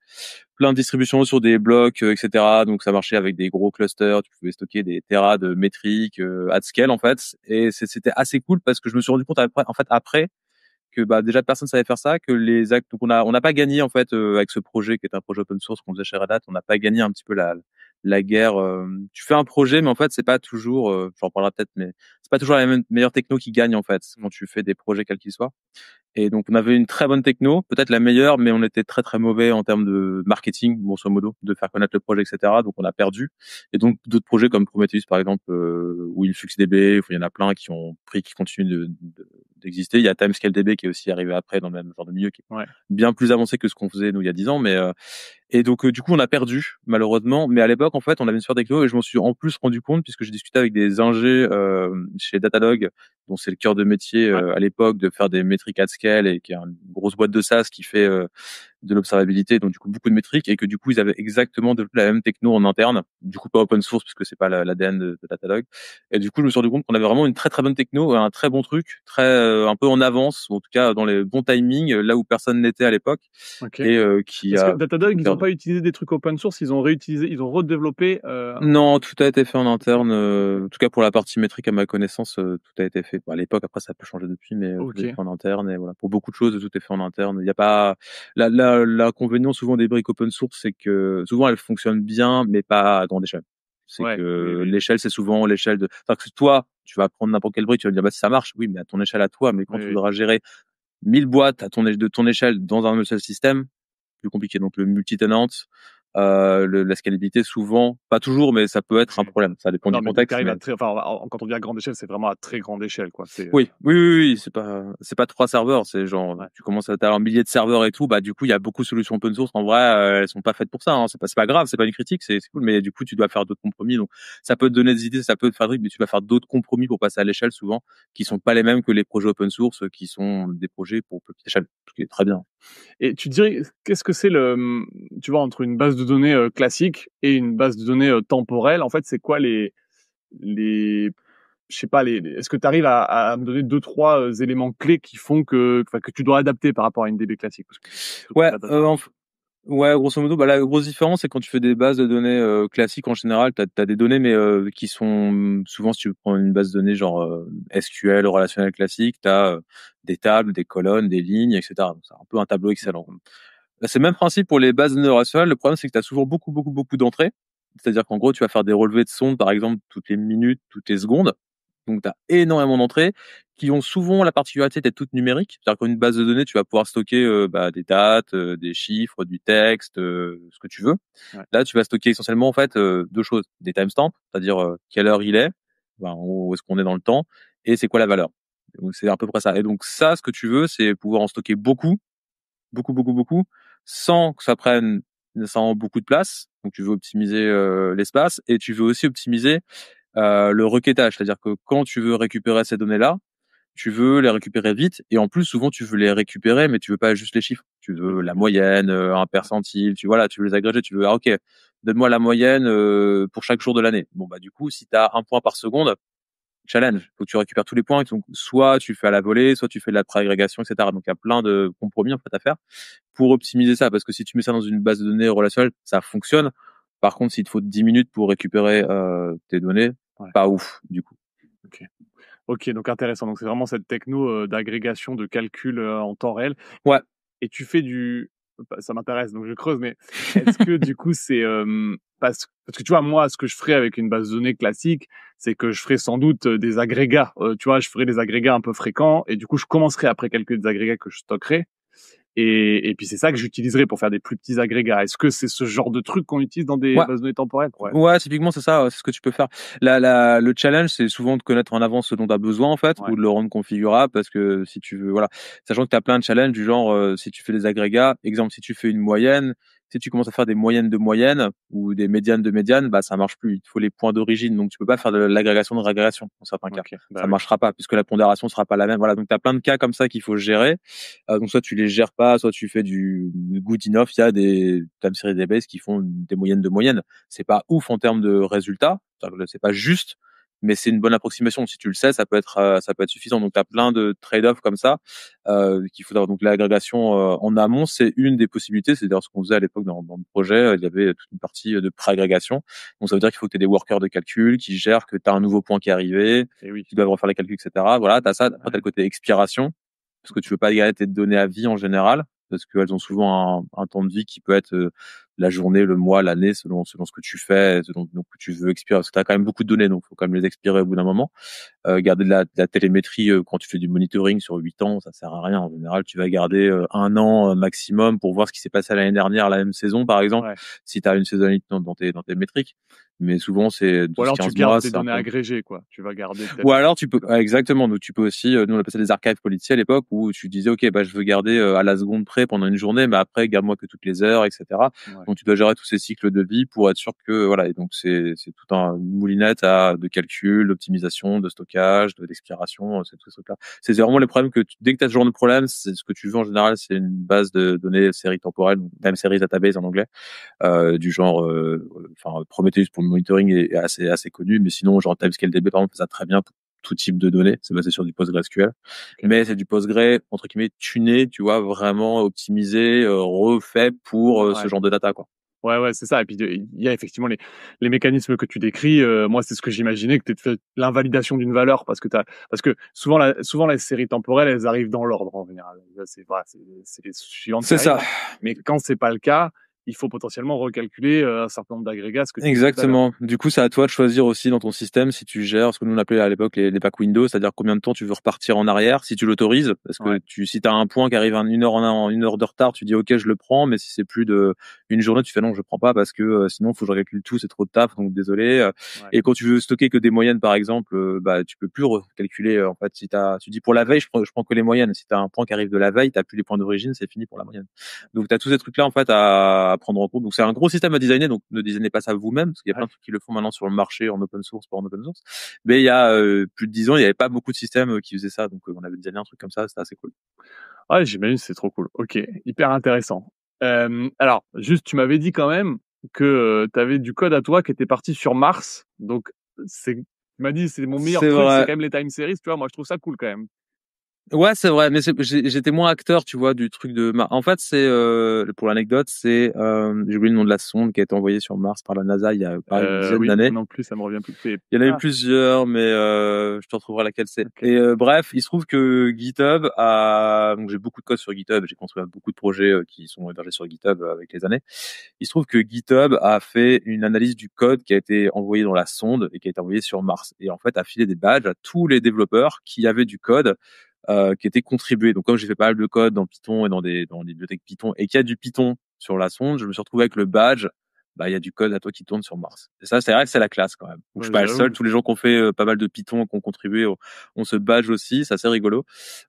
distributions sur des blocs, etc. Donc ça marchait avec des gros clusters, tu pouvais stocker des terras de métriques at scale en fait. Et c'était assez cool parce que je me suis rendu compte après que bah déjà personne savait faire ça, que les actes, donc on n'a pas gagné en fait avec ce projet qui est un projet open source qu'on faisait chez Red Hat, on n'a pas gagné un petit peu la guerre. Tu fais un projet, mais en fait c'est pas toujours, j'en parlerai peut-être, mais c'est pas toujours la meilleure techno qui gagne en fait quand tu fais des projets quels qu'ils soient. Et donc, on avait une très bonne techno, peut-être la meilleure, mais on était très, très mauvais en termes de marketing, grosso modo, de faire connaître le projet, etc. Donc, on a perdu. Et donc, d'autres projets comme Prometheus, par exemple, ou InfluxDB, il y en a plein qui ont pris, qui continuent d'exister. Il y a TimescaleDB qui est aussi arrivé après dans le même genre de milieu, qui est Ouais. bien plus avancé que ce qu'on faisait, nous, il y a 10 ans. Mais et donc, du coup, on a perdu, malheureusement. Mais à l'époque, en fait, on avait une super techno et je m'en suis en plus rendu compte puisque j'ai discuté avec des ingés chez Datadog, dont c'est le cœur de métier Ouais. à l'époque de faire des métriques at scale et qui est une grosse boîte de SaaS qui fait de l'observabilité, donc du coup beaucoup de métriques, et que du coup ils avaient exactement développé la même techno en interne, du coup pas open source puisque c'est pas l'ADN de Datadog. Et du coup je me suis rendu compte qu'on avait vraiment une très très bonne techno, un très bon truc, très un peu en avance, ou en tout cas dans les bons timings, là où personne n'était à l'époque, Ok. et qui Parce que a Datadog, ils n'ont perdu. pas utilisé des trucs open source, ils ont réutilisé, ils ont redéveloppé. Non, tout a été fait en interne. En tout cas, pour la partie métrique, à ma connaissance, tout a été fait. Bon, à l'époque, après, ça peut changer depuis, mais tout a Ok. été fait en interne. Et voilà, pour beaucoup de choses, tout est fait en interne. Il n'y a pas l'inconvénient souvent des briques open source, c'est que souvent elles fonctionnent bien, mais pas à grande échelle. C'est Ouais. Oui, que oui. l'échelle, c'est souvent l'échelle de. C'est-à-dire que toi, tu vas prendre n'importe quelle brique, tu vas dire bah si ça marche, oui, mais à ton échelle à toi. Mais quand Oui, tu oui. voudras gérer 1000 boîtes de ton échelle dans un seul système, plus compliqué. Donc le multi-tenant, la scalabilité, souvent, pas toujours, mais ça peut être un Ok. problème. Ça dépend Non, du mais dès que tu contexte, arrives mais à très, enfin, quand on dit à grande échelle, c'est vraiment à très grande échelle, quoi. C'est. oui, c'est pas 3 serveurs, c'est genre, Ouais. tu commences à avoir un millier de serveurs et tout, bah, du coup, il y a beaucoup de solutions open source. En vrai, elles sont pas faites pour ça, hein. C'est pas grave, c'est pas une critique, c'est cool, mais du coup, tu dois faire d'autres compromis. Donc, ça peut te donner des idées, ça peut te faire des trucs, mais tu vas faire d'autres compromis pour passer à l'échelle, souvent, qui sont pas les mêmes que les projets open source, qui sont des projets pour petite échelle, ce qui est très bien. Et tu dirais, qu'est-ce que c'est tu vois, entre une base de données classique et une base de données temporelle, en fait, c'est quoi les, je sais pas, est-ce que tu arrives à me donner deux, trois éléments clés qui font enfin, que tu dois adapter par rapport à une DB classique? Parce que c'est Ouais, la data. ouais, grosso modo, bah, la grosse différence, c'est quand tu fais des bases de données classiques, en général, tu as des données, mais qui sont souvent, si tu prends une base de données genre SQL, relationnel classique, tu as des tables, des colonnes, des lignes, etc. Donc, c'est un peu un tableau Excel. Là, c'est le même principe pour les bases de données relationnelles. Le problème, c'est que tu as souvent beaucoup d'entrées. C'est-à-dire qu'en gros, tu vas faire des relevés de sondes, par exemple, toutes les minutes, toutes les secondes. Donc, tu as énormément d'entrées qui ont souvent la particularité d'être toutes numériques. C'est-à-dire qu'une base de données, tu vas pouvoir stocker des dates, des chiffres, du texte, ce que tu veux. Ouais. Là, tu vas stocker essentiellement en fait deux choses. Des timestamps, c'est-à-dire quelle heure il est, ben, où est-ce qu'on est dans le temps, et c'est quoi la valeur. Donc, c'est à peu près ça. Et donc ça, ce que tu veux, c'est pouvoir en stocker beaucoup, sans que ça prenne nécessairement beaucoup de place. Donc, tu veux optimiser l'espace, et tu veux aussi optimiser le requêtage, c'est-à-dire que quand tu veux récupérer ces données-là, tu veux les récupérer vite, et en plus souvent tu veux les récupérer, mais tu veux pas juste les chiffres, tu veux Les la agréger. moyenne, un percentile, tu veux les agréger, tu veux ok, donne-moi la moyenne pour chaque jour de l'année. Bon bah du coup si tu as un point par seconde, challenge, faut que tu récupères tous les points, donc soit tu fais à la volée, soit tu fais de la préagrégation, etc. Donc il y a plein de compromis en fait à faire pour optimiser ça, parce que si tu mets ça dans une base de données relationnelle, ça fonctionne. Par contre, s'il te faut 10 minutes pour récupérer tes données, Ouais. pas ouf, du coup. Ok. Ok, donc intéressant. Donc c'est vraiment cette techno d'agrégation, de calcul en temps réel. Ouais. Et tu fais bah, ça m'intéresse, donc je creuse, mais est-ce que du coup c'est parce que tu vois, moi, ce que je ferais avec une base de données classique, c'est que je ferais sans doute des agrégats. Tu vois, je ferais des agrégats un peu fréquents, et du coup, je commencerai après calculer des agrégats que je stockerai. Et puis c'est ça que j'utiliserai pour faire des plus petits agrégats. Est-ce que c'est ce genre de truc qu'on utilise dans des Ouais. bases de données temporelles? Ouais, typiquement, c'est ça, c'est ce que tu peux faire. Le challenge, c'est souvent de connaître en avance ce dont tu as besoin, en fait, Ouais. ou de le rendre configurable, parce que si tu veux, voilà. Sachant que tu as plein de challenges du genre, si tu fais des agrégats, exemple, si tu fais une moyenne, si tu commences à faire des moyennes de moyennes, ou des médianes de médianes, bah, ça marche plus. Il te faut les points d'origine. Donc, tu peux pas faire de l'agrégation de régrégation, dans certains cas. OK. Bah Ça oui. marchera pas, puisque la pondération sera pas la même. Voilà. Donc, tu as plein de cas comme ça qu'il faut gérer. Donc, soit tu les gères pas, soit tu fais du good enough. Il y a des time series database qui font des moyennes de moyennes. C'est pas ouf en termes de résultats, c'est pas juste, mais c'est une bonne approximation. Si tu le sais, ça peut être suffisant. Donc, tu as plein de trade-offs comme ça qu'il faudra. Donc, l'agrégation en amont, c'est une des possibilités. C'est d'ailleurs ce qu'on faisait à l'époque dans le projet. Il y avait toute une partie de pré-agrégation. Donc, ça veut dire qu'il faut que tu aies des workers de calcul qui gèrent que tu as un nouveau point qui est arrivé, Et oui. qui doivent refaire les calculs, etc. Voilà, tu as ça. Après, tu as le côté expiration, parce que tu veux pas garder tes données à vie en général, parce qu'elles ont souvent un temps de vie qui peut être la journée, le mois, l'année, selon ce que tu fais, selon donc que tu veux expirer. Parce que tu as quand même beaucoup de données, donc il faut quand même les expirer au bout d'un moment. Garder de la télémétrie quand tu fais du monitoring sur 8 ans, ça sert à rien. En général, tu vas garder 1 an maximum pour voir ce qui s'est passé l'année dernière, la même saison, par exemple, si tu as une saisonnalité dans tes métriques. Mais souvent, c'est 12-15 Ou alors mois. tu gardes tes données agrégées, quoi. Tu vas garder peut-être. Ou alors tu peux exactement. Donc tu peux aussi, nous on appelait ça des archives policiers à l'époque, où tu disais ok, bah je veux garder à la seconde près pendant une journée, mais après garde-moi que toutes les heures, etc. Ouais. Donc tu dois gérer tous ces cycles de vie pour être sûr que voilà. Et donc c'est tout un une moulinette de calcul, d'optimisation, de stockage, d'expiration, c'est tous ces trucs-là. C'est vraiment les problèmes que dès que tu as ce genre de problème, c'est ce que tu veux en général, c'est une base de données série temporelle, time series database en anglais. Du genre, enfin Prometheus pour le monitoring est assez connu, mais sinon genre TimescaleDB par exemple fait ça très bien pour tout type de données, c'est basé sur du PostgreSQL, mais c'est du Postgre entre guillemets tuné, tu vois, vraiment optimisé, refait pour ce genre de data, quoi. Ouais, c'est ça. Et puis il y a effectivement les mécanismes que tu décris. Moi, c'est ce que j'imaginais, que tu fait l'invalidation d'une valeur, parce que souvent les séries temporelles, elles arrivent dans l'ordre en général. Là, c'est voilà, c'est les suivantes qui C'est ça. arrivent. Mais quand c'est pas le cas, il faut potentiellement recalculer un certain nombre d'agrégats. Ce que tu disais tout à l'heure. Exactement. Du coup, c'est à toi de choisir aussi dans ton système si tu gères ce que nous on appelait à l'époque les packs Windows, c'est-à-dire combien de temps tu veux repartir en arrière, si tu l'autorises, parce que si tu as un point qui arrive à 1 heure de retard, tu dis ok, je le prends, mais si c'est plus de une journée, tu fais non, je prends pas parce que sinon faut que je recalcule tout, c'est trop de taf, donc désolé. Et quand tu veux stocker que des moyennes par exemple, bah tu peux plus recalculer en fait si tu dis pour la veille, je prends que les moyennes. Si tu as un point qui arrive de la veille, tu plus les points d'origine, c'est fini pour la moyenne. Donc tu as tous ces trucs là en fait à prendre en compte. Donc c'est un gros système à designer, donc ne designez pas ça vous-même, parce qu'il y a plein de trucs qui le font maintenant sur le marché en open source, pas en open source. Mais il y a plus de 10 ans, il n'y avait pas beaucoup de systèmes qui faisaient ça, donc on avait designé un truc comme ça, c'était assez cool. Ouais, j'imagine, c'est trop cool. Ok, hyper intéressant. Alors, juste, tu m'avais dit quand même que tu avais du code à toi qui était parti sur Mars. Donc, tu m'as dit, c'est mon meilleur truc, c'est quand même les time series. Tu vois, moi, je trouve ça cool quand même. Ouais, c'est vrai, mais j'étais moins acteur, tu vois, du truc de Mars. En fait, c'est pour l'anecdote, c'est j'ai oublié le nom de la sonde qui a été envoyée sur Mars par la NASA il y a pas une dizaine d'années. Non plus, ça me revient plus. Il y en a eu plusieurs, mais je te retrouverai laquelle c'est. Okay. Et bref, il se trouve que GitHub donc j'ai beaucoup de code sur GitHub, j'ai construit beaucoup de projets qui sont hébergés sur GitHub avec les années. Il se trouve que GitHub a fait une analyse du code qui a été envoyé dans la sonde et qui a été envoyé sur Mars. Et en fait, a filé des badges à tous les développeurs qui avaient du code qui était contribué. Donc comme j'ai fait pas mal de code dans Python et dans des bibliothèques Python et qu'il y a du Python sur la sonde, je me suis retrouvé avec le badge. Bah il y a du code à toi qui tourne sur Mars. Et ça c'est vrai que c'est la classe quand même. Donc je suis pas le seul. Tous les gens qui ont fait pas mal de Python, qui ont contribué, ont ce badge aussi. C'est assez rigolo.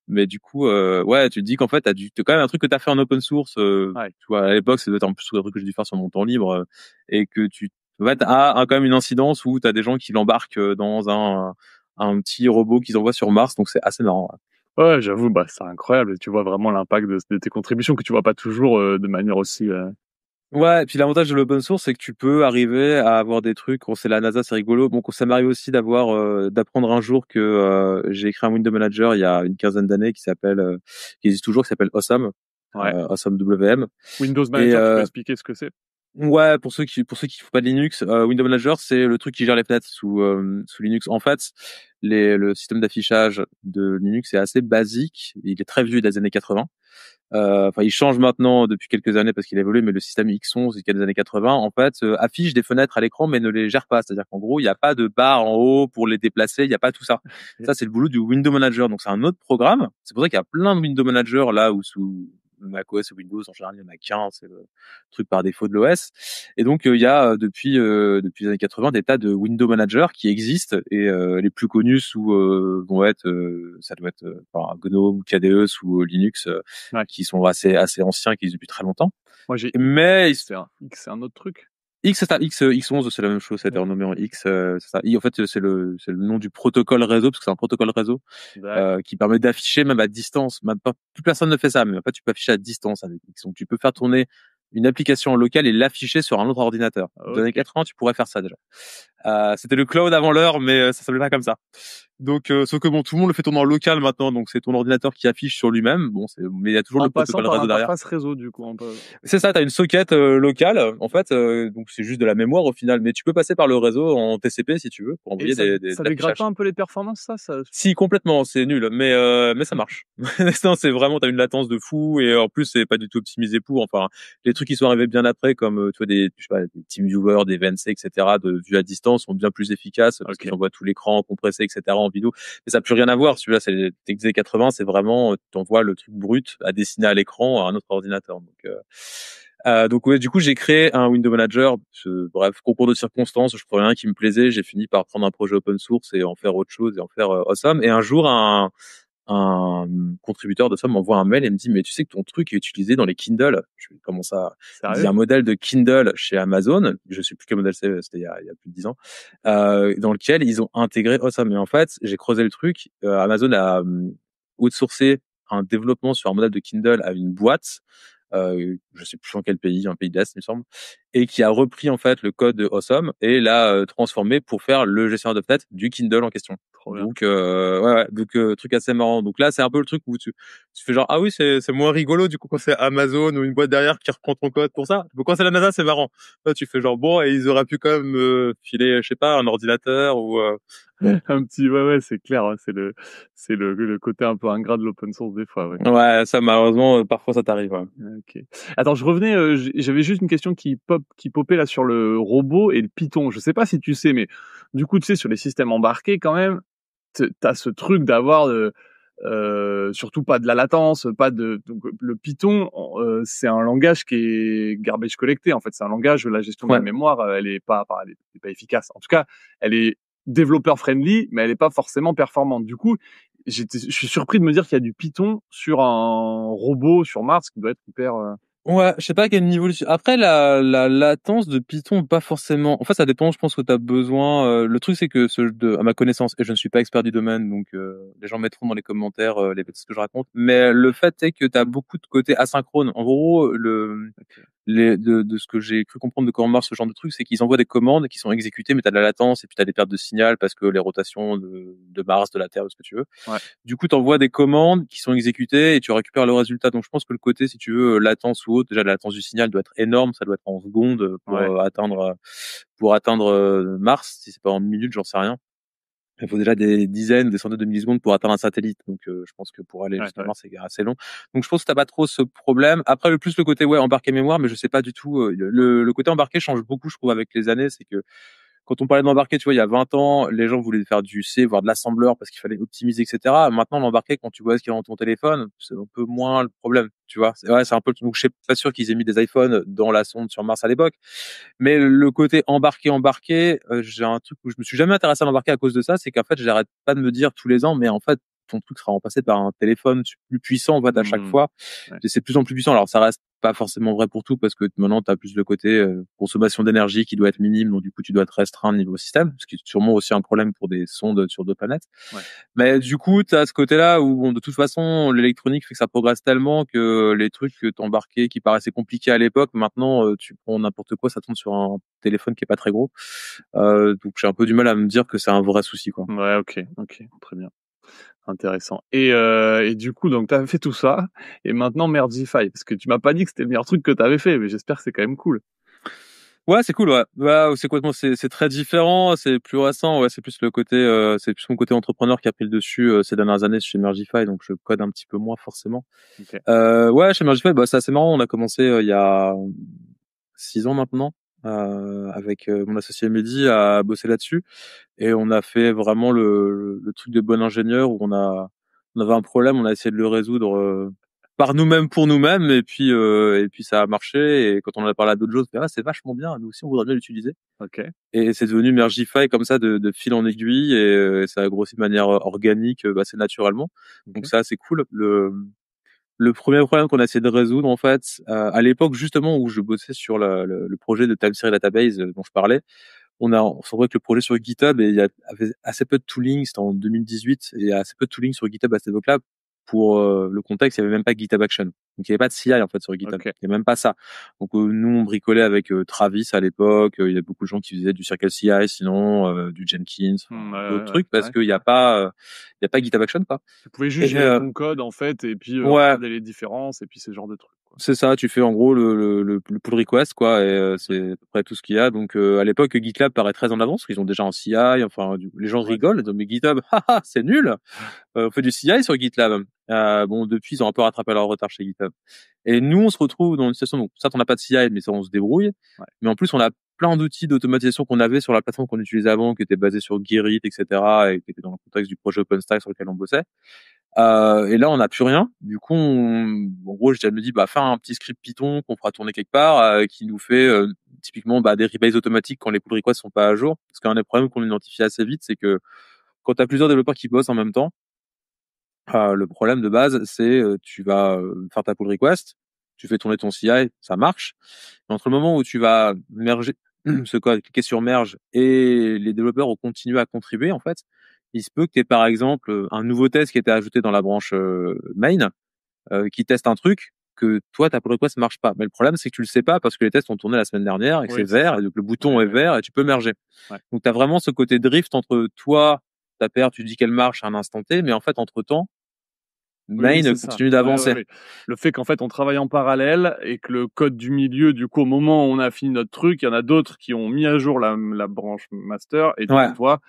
Mais du coup ouais, tu te dis qu'en fait t'as quand même un truc que t'as fait en open source. Tu vois à l'époque c'est peut-être un truc que j'ai dû faire sur mon temps libre et que en fait a quand même une incidence où t'as des gens qui l'embarquent dans un petit robot qu'ils envoient sur Mars. Donc c'est assez marrant. Ouais, j'avoue, bah c'est incroyable. Tu vois vraiment l'impact de tes contributions que tu vois pas toujours de manière aussi. Ouais, et puis l'avantage de l'open source, c'est que tu peux arriver à avoir des trucs. Quand c'est la NASA, c'est rigolo. Bon, ça m'arrive aussi d'apprendre un jour que j'ai écrit un window manager il y a une quinzaine d'années qui existe toujours, qui s'appelle Awesome, Awesome WM. Windows Manager, tu peux expliquer ce que c'est? Ouais, pour ceux qui font pas de Linux, Window Manager, c'est le truc qui gère les fenêtres sous Linux. En fait, le système d'affichage de Linux est assez basique. Il est très vieux des années 80. Enfin, il change maintenant depuis quelques années parce qu'il a évolué, mais le système X11 qui est des années 80, en fait, affiche des fenêtres à l'écran, mais ne les gère pas. C'est-à-dire qu'en gros, il n'y a pas de barre en haut pour les déplacer, il n'y a pas tout ça. Ça, c'est le boulot du Window Manager. Donc, c'est un autre programme. C'est pour ça qu'il y a plein de Window Manager là où macOS ou Windows, en général, il y en a qu'un, c'est le truc par défaut de l'OS. Et donc, il y a depuis les années 80 des tas de window managers qui existent et les plus connus vont être, ça doit être GNOME, KDE sous Linux, qui sont assez anciens, qui existent depuis très longtemps. Moi, j'ai Mais c'est un autre truc. X11, c'est la même chose, ça a été renommé en X. C'est ça. En fait, c'est le nom du protocole réseau, parce que c'est un protocole réseau qui permet d'afficher même à distance. Même pas, plus personne ne fait ça, mais en fait, tu peux afficher à distance avec X. Donc, tu peux faire tourner une application locale et l'afficher sur un autre ordinateur. Dans les années 80, tu pourrais faire ça déjà. C'était le cloud avant l'heure, mais ça s'appelait pas comme ça. Donc, sauf que bon, tout le monde le fait tourner en local maintenant, donc c'est ton ordinateur qui affiche sur lui-même. Bon, mais il y a toujours le protocole réseau derrière. En passant par réseau, du coup, C'est ça, t'as une socket locale, en fait, donc c'est juste de la mémoire au final, mais tu peux passer par le réseau en TCP si tu veux pour envoyer ça dégrade pas un peu les performances, ça? Si, complètement, c'est nul, mais ça marche. Non, c'est vraiment, t'as une latence de fou et en plus c'est pas du tout optimisé pour. Enfin, les trucs qui sont arrivés bien après, comme tu vois des TeamViewer, des VNC, etc. de vue à distance sont bien plus efficaces parce qu'ils envoient tout l'écran compressé, etc. en vidéo. Mais ça n'a plus rien à voir. Celui-là, c'est les TX80, c'est vraiment, t'envoies le truc brut à dessiner à l'écran à un autre ordinateur. Donc ouais, du coup j'ai créé un window manager. Bref, concours de circonstances, je trouvais rien qui me plaisait. J'ai fini par prendre un projet open source et en faire autre chose et en faire Awesome. Et un jour un contributeur de Awesome m'envoie un mail et me dit mais tu sais que ton truc est utilisé dans les Kindle. Je fais comment ça? Il y a un modèle de Kindle chez Amazon. Je sais plus quel modèle c'est. C'était il y a plus de 10 ans. Dans lequel ils ont intégré Awesome. Et en fait j'ai creusé le truc. Amazon a outsourcé un développement sur un modèle de Kindle à une boîte. Je sais plus dans quel pays, un pays d'Est, il me semble, et qui a repris en fait le code de Awesome et l'a transformé pour faire le gestionnaire de fenêtre du Kindle en question. Donc truc assez marrant. Donc là, c'est un peu le truc où tu fais genre ah oui, c'est moins rigolo du coup quand c'est Amazon ou une boîte derrière qui reprend ton code pour ça. Donc quand c'est la NASA, c'est marrant. Là, tu fais genre bon, et ils auraient pu quand même filer, je sais pas, un ordinateur ou un petit c'est clair, hein, c'est le côté un peu ingrat de l'open source des fois. Ouais, ça malheureusement parfois ça t'arrive. Ouais. Ok. Attends, je revenais, j'avais juste une question qui popait là sur le robot et le Python. Je sais pas si tu sais, mais du coup, tu sais, sur les systèmes embarqués, quand même, t'as ce truc d'avoir surtout pas de la latence, pas de. Donc, le Python, c'est un langage qui est garbage collecté. En fait, c'est un langage où la gestion de la mémoire, elle est pas efficace. En tout cas, elle est développeur friendly, mais elle est pas forcément performante. Du coup, je suis surpris de me dire qu'il y a du Python sur un robot sur Mars qui doit être hyper. Ouais, je sais pas à quel niveau. Après, la latence de Python, pas forcément. En fait, ça dépend. Je pense que t'as besoin. Le truc, c'est que à ma connaissance, et je ne suis pas expert du domaine, donc les gens mettront dans les commentaires les bêtises que je raconte. Mais le fait est que t'as beaucoup de côté asynchrone. En gros, de ce que j'ai cru comprendre de comment marche ce genre de truc, c'est qu'ils envoient des commandes qui sont exécutées, mais t'as de la latence et puis t'as des pertes de signal parce que les rotations de Mars, de la Terre, ce que tu veux. Ouais. Du coup, t'envoies des commandes qui sont exécutées et tu récupères le résultat. Donc, je pense que le côté, si tu veux, latence ou autre, déjà la latence du signal doit être énorme, ça doit être en secondes pour atteindre Mars, si c'est pas en minutes, j'en sais rien. Il faut déjà des dizaines, des centaines de millisecondes pour atteindre un satellite. Donc, je pense que pour aller jusqu'à Mars, c'est assez long. Donc, je pense que t'as pas trop ce problème. Après, le côté, embarqué mémoire, mais je sais pas du tout. Le côté embarqué change beaucoup, je trouve, avec les années. C'est que quand on parlait d'embarqué, tu vois, il y a 20 ans, les gens voulaient faire du C, voire de l'assembleur parce qu'il fallait optimiser, etc. Maintenant, l'embarqué, quand tu vois ce qu'il y a dans ton téléphone, c'est un peu moins le problème, tu vois. C'est un peu, donc je suis pas sûr qu'ils aient mis des iPhones dans la sonde sur Mars à l'époque. Mais le côté embarqué, j'ai un truc où je me suis jamais intéressé à l'embarqué à cause de ça, c'est qu'en fait, j'arrête pas de me dire tous les ans, mais en fait, ton truc sera remplacé par un téléphone plus puissant, en fait, à chaque fois. Et c'est de plus en plus puissant. Alors, ça reste pas forcément vrai pour tout parce que maintenant, tu as plus le côté consommation d'énergie qui doit être minime, donc du coup, tu dois te restreindre niveau système, ce qui est sûrement aussi un problème pour des sondes sur d'autres planètes. Mais du coup, tu as ce côté-là où, bon, de toute façon, l'électronique fait que ça progresse tellement que les trucs que t'embarquais qui paraissaient compliqués à l'époque, maintenant, tu prends n'importe quoi, ça tourne sur un téléphone qui est pas très gros. Donc, j'ai un peu du mal à me dire que c'est un vrai souci, quoi. Ouais, ok, très bien. Intéressant. Et du coup, donc, t'as fait tout ça, et maintenant, Merdify, parce que tu m'as pas dit que c'était le meilleur truc que t'avais fait, mais j'espère que c'est quand même cool. Ouais, c'est cool, ouais. C'est complètement, c'est très différent, c'est plus récent, ouais, c'est plus le côté, c'est plus mon côté entrepreneur qui a pris le dessus, ces dernières années chez Mergify, donc je code un petit peu moins, forcément. Okay. Ouais, chez Mergify, c'est assez marrant, on a commencé, il y a 6 ans maintenant, avec mon associé Mehdi à bosser là-dessus, et on a fait vraiment le truc de bon ingénieur où on avait un problème, on a essayé de le résoudre, par nous-mêmes pour nous-mêmes, et puis ça a marché. Et quand on en a parlé à d'autres gens, on fait, ah, c'est vachement bien, nous aussi on voudrait bien l'utiliser. Ok. Et c'est devenu Mergify comme ça de fil en aiguille, et ça a grossi de manière organique, assez naturellement. Donc ça, c'est cool. Le premier problème qu'on a essayé de résoudre, en fait, à l'époque justement où je bossais sur le projet de Time Series Database dont je parlais, on s'est retrouvé avec le projet sur GitHub, et il y avait assez peu de tooling, c'était en 2018, et il y a assez peu de tooling sur GitHub à cette époque-là. Pour le contexte, il y avait même pas GitHub Action. Donc il y avait pas de CI en fait sur GitHub. Okay. Il y avait même pas ça. Donc nous on bricolait avec Travis à l'époque, il y a beaucoup de gens qui faisaient du Circle CI, sinon du Jenkins, d'autres trucs, parce qu'il y a pas GitHub Action quoi. Tu pouvais juste gérer ton code en fait, et puis regarder les différences, et puis ce genre de trucs. C'est ça, tu fais en gros le pull request quoi, et c'est à peu près tout ce qu'il y a. Donc à l'époque GitLab paraît très en avance, parce qu'ils ont déjà un CI. Enfin les gens rigolent, mais GitHub, haha, c'est nul. On fait du CI sur GitLab. Bon, depuis ils ont un peu rattrapé leur retard chez GitHub. Et nous on se retrouve dans une situation, donc ça on n'a pas de CI, mais ça on se débrouille. Ouais. Mais en plus on a plein d'outils d'automatisation qu'on avait sur la plateforme qu'on utilisait avant, qui était basée sur Gerrit, etc., et qui était dans le contexte du projet OpenStack sur lequel on bossait. Et là, on n'a plus rien. Du coup, en gros, je me dis, fais un petit script Python qu'on fera tourner quelque part, qui nous fait typiquement des rebase automatiques quand les pull requests sont pas à jour. Parce qu'un des problèmes qu'on identifie assez vite, c'est que quand tu as plusieurs développeurs qui bossent en même temps, le problème de base, c'est tu vas faire ta pull request, tu fais tourner ton CI, ça marche. Et entre le moment où tu vas merger ce code, cliquer sur merge, et les développeurs ont continué à contribuer, en fait, il se peut que tu aies par exemple un nouveau test qui a été ajouté dans la branche main, qui teste un truc que toi ta pull request marche pas. Mais le problème c'est que tu le sais pas, parce que les tests ont tourné la semaine dernière et que c'est vert, et donc le bouton est vert et tu peux merger. Ouais. Donc tu as vraiment ce côté drift entre toi, ta paire, tu dis qu'elle marche à un instant T, mais en fait entre-temps main continue d'avancer. Ouais. Le fait qu'en fait on travaille en parallèle, et que le code du milieu, du coup au moment où on a fini notre truc, il y en a d'autres qui ont mis à jour la branche master, et du coup toi,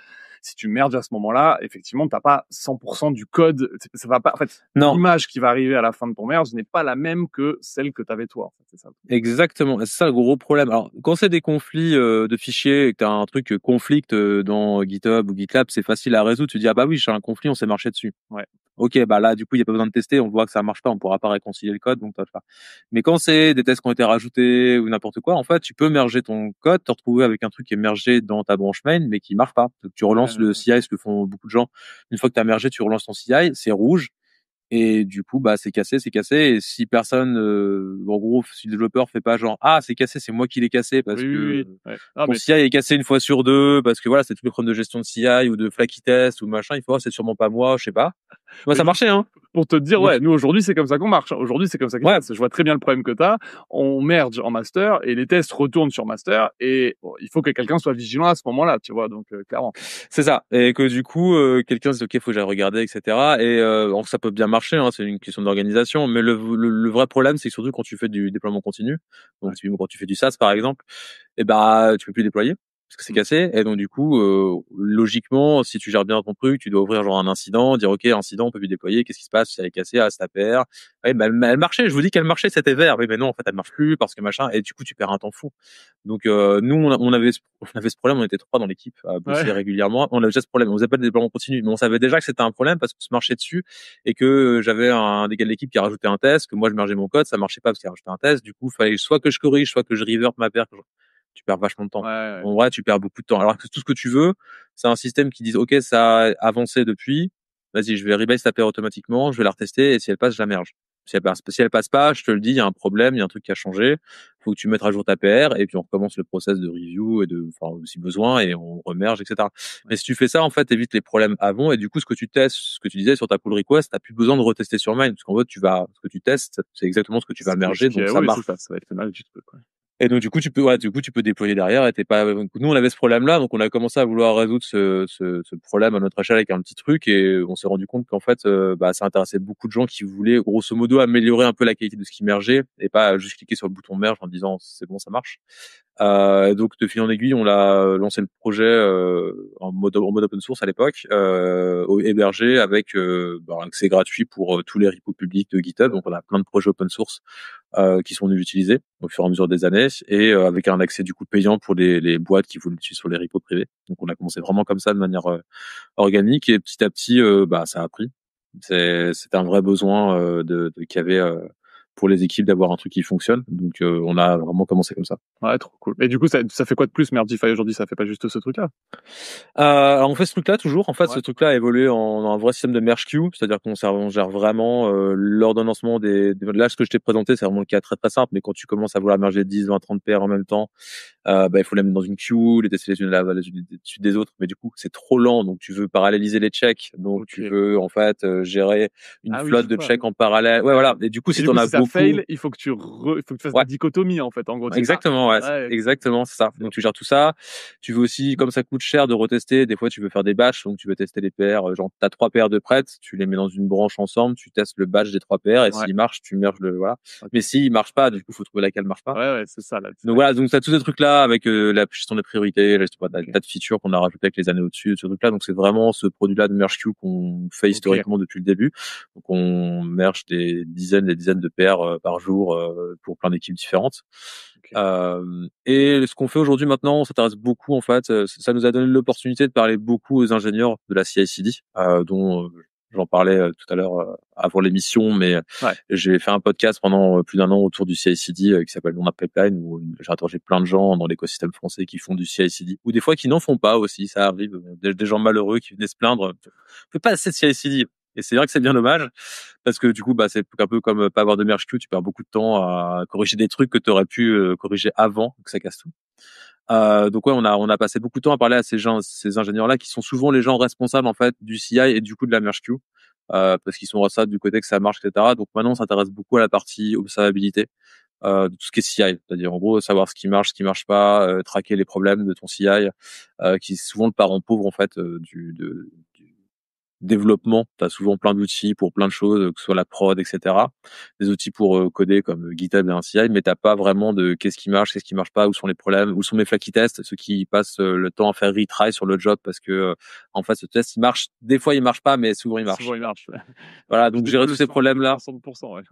si tu merges à ce moment-là, effectivement, t'as pas 100% du code. Ça va pas. En fait, l'image qui va arriver à la fin de ton merge n'est pas la même que celle que t'avais toi. En fait, c'est ça. Exactement. C'est ça le gros problème. Alors, quand c'est des conflits de fichiers, et que t'as un truc conflict dans GitHub ou GitLab, c'est facile à résoudre. Tu dis, ah bah oui, j'ai un conflit, on s'est marché dessus. Ouais. Ok, là, du coup, il n'y a pas besoin de tester, on voit que ça marche pas, on pourra pas réconcilier le code, donc pas. Mais quand c'est des tests qui ont été rajoutés ou n'importe quoi, en fait, tu peux merger ton code, te retrouver avec un truc qui est mergé dans ta branche main, mais qui marche pas. Donc, tu relances le CI, ce que font beaucoup de gens. Une fois que tu as mergé, tu relances ton CI, c'est rouge. Et du coup, c'est cassé. Et si personne, en gros, si le développeur fait pas genre, ah, c'est cassé, c'est moi qui l'ai cassé, parce que ton CI est cassé une fois sur deux, parce que voilà, c'est tous les problèmes de gestion de CI ou de flaky test ou machin, il faut, c'est sûrement pas moi, je sais pas. Moi, ça marchait, hein. Pour te dire, nous, aujourd'hui, c'est comme ça qu'on marche. Aujourd'hui, c'est comme ça qu'on Je vois très bien le problème que t'as. On merge en master, et les tests retournent sur master, et il faut que quelqu'un soit vigilant à ce moment-là, tu vois, donc, clairement. C'est ça. Et que du coup, quelqu'un se dit, OK, faut que j'aille regarder, etc. Et, ça peut bien marcher, hein, c'est une question d'organisation. Mais le vrai problème, c'est que surtout quand tu fais du déploiement continu, donc quand tu fais du SaaS, par exemple, tu peux plus déployer, parce que c'est cassé. Et donc du coup, logiquement, si tu gères bien ton truc, tu dois ouvrir genre un incident, dire OK, incident, on peut plus déployer, qu'est-ce qui se passe si elle est cassée, c'est ta PR. Elle marchait, je vous dis qu'elle marchait, c'était vert. Oui, mais non, en fait, elle marche plus parce que machin, et du coup, tu perds un temps fou. Donc nous, on avait ce problème, on était 3 dans l'équipe à bosser régulièrement. On avait déjà ce problème, on faisait pas de déploiement continu, mais on savait déjà que c'était un problème parce qu'on se marchait dessus, et que j'avais un des gars de l'équipe qui a rajouté un test, que moi je mergeais mon code, ça marchait pas parce qu'il a rajouté un test. Du coup, fallait soit que je corrige, soit que je revert ma paire. Tu perds vachement de temps. En vrai, tu perds beaucoup de temps. Alors que tout ce que tu veux, c'est un système qui dit, OK, ça a avancé depuis. Vas-y, je vais rebase ta paire automatiquement, je vais la retester, et si elle passe, je la merge. Si elle passe pas, je te le dis, il y a un problème, il y a un truc qui a changé. Faut que tu mettes à jour ta PR, et puis on recommence le process de review si besoin, et on remerge, etc. Mais si tu fais ça, en fait, t'évites les problèmes avant, et du coup, ce que tu testes, ce que tu disais sur ta pull request, t'as plus besoin de retester sur Mine, parce qu'en fait, ce que tu testes, c'est exactement ce que tu vas merger, donc ça marche. Ça va être mal du tout, quoi. Et donc du coup tu peux déployer derrière, et t'es pas. Nous on avait ce problème-là, donc on a commencé à vouloir résoudre ce problème à notre échelle avec un petit truc, et on s'est rendu compte qu'en fait ça intéressait beaucoup de gens qui voulaient grosso modo améliorer un peu la qualité de ce qui mergeait, et pas juste cliquer sur le bouton merge en disant c'est bon, ça marche. Donc de fil en aiguille, on a lancé le projet en mode open source à l'époque, hébergé avec accès gratuit pour tous les repos publics de GitHub. Donc on a plein de projets open source qui sont utilisés au fur et à mesure des années, et avec un accès du coup payant pour les boîtes qui voulaient l'utiliser sur les repos privés. Donc on a commencé vraiment comme ça, de manière organique, et petit à petit ça a pris. C'était un vrai besoin qu'il y avait pour les équipes d'avoir un truc qui fonctionne. Donc on a vraiment commencé comme ça. Ouais, trop cool. Et du coup, ça fait quoi de plus, Merdify aujourd'hui? Ça fait pas juste ce truc-là? Alors on fait ce truc-là toujours. En fait, Ouais. ce truc-là a évolué en un vrai système de merge queue, c'est-à-dire on gère vraiment l'ordonnancement Là, ce que je t'ai présenté, c'est vraiment le cas très très simple. Mais quand tu commences à vouloir merger 10, 20, 30 paires en même temps, il faut les mettre dans une queue, les tester les unes les unes dessus des autres. Mais du coup, c'est trop lent. Donc tu veux paralléliser les checks. Donc tu veux en fait gérer une Ah oui, flotte je de vois. checks en parallèle. Ouais, voilà. Et du coup, Et si du t'en coup, as si ça beaucoup, fail, il faut que tu fasses ouais. des dichotomies, en fait. En gros, Exactement, ouais, ouais, exactement, c'est ça. Donc tu gères tout ça. Tu veux aussi, comme ça coûte cher de retester, des fois tu veux faire des batchs, donc tu veux tester les paires. Genre t'as 3 paires de prêtes, tu les mets dans une branche ensemble, tu testes le batch des 3 paires et ouais. s'il marche, tu merges le voilà. Ok. Mais s'il marche pas, du coup faut trouver laquelle marche pas. Ouais, ouais, c'est ça, là. Donc voilà, donc t'as tous ces trucs là avec la gestion des priorités, la gestion tas de features qu'on a rajoutées avec les années au-dessus de ce truc là. Donc c'est vraiment ce produit là de merge queue qu'on fait historiquement depuis le début. Donc on merge des dizaines de paires par jour pour plein d'équipes différentes. Et ce qu'on fait aujourd'hui maintenant, on s'intéresse beaucoup en fait. Ça nous a donné l'opportunité de parler beaucoup aux ingénieurs de la CI/CD, dont j'en parlais tout à l'heure avant l'émission, mais j'ai fait un podcast pendant plus d'1 an autour du CI/CD qui s'appelle On a Pipeline, où j'ai interrogé plein de gens dans l'écosystème français qui font du CI/CD, ou des fois qui n'en font pas aussi. Ça arrive, des gens malheureux qui venaient se plaindre. Fais pas assez de CI/CD. Et c'est vrai que c'est bien dommage, parce que du coup, c'est un peu comme pas avoir de merge queue, tu perds beaucoup de temps à corriger des trucs que tu aurais pu corriger avant, que ça casse tout. Donc ouais, on a passé beaucoup de temps à parler à ces ingénieurs-là, qui sont souvent les gens responsables en fait du CI et du coup de la merge queue, parce qu'ils sont responsables du côté que ça marche, etc. Donc maintenant, on s'intéresse beaucoup à la partie observabilité de tout ce qui est CI, c'est-à-dire en gros savoir ce qui marche pas, traquer les problèmes de ton CI, qui est souvent le parent pauvre en fait du développement. Tu as souvent plein d'outils pour plein de choses, que ce soit la prod, etc. Des outils pour coder comme GitHub et un CI, mais t'as pas vraiment de qu'est-ce qui marche pas, où sont les problèmes, où sont mes flaky tests, ceux qui passent le temps à faire retry sur le job parce que en fait ce test il marche, des fois il marche pas, mais souvent il marche. Souvent, il marche. Voilà, donc gérer tous ces problèmes-là. 60%, ouais.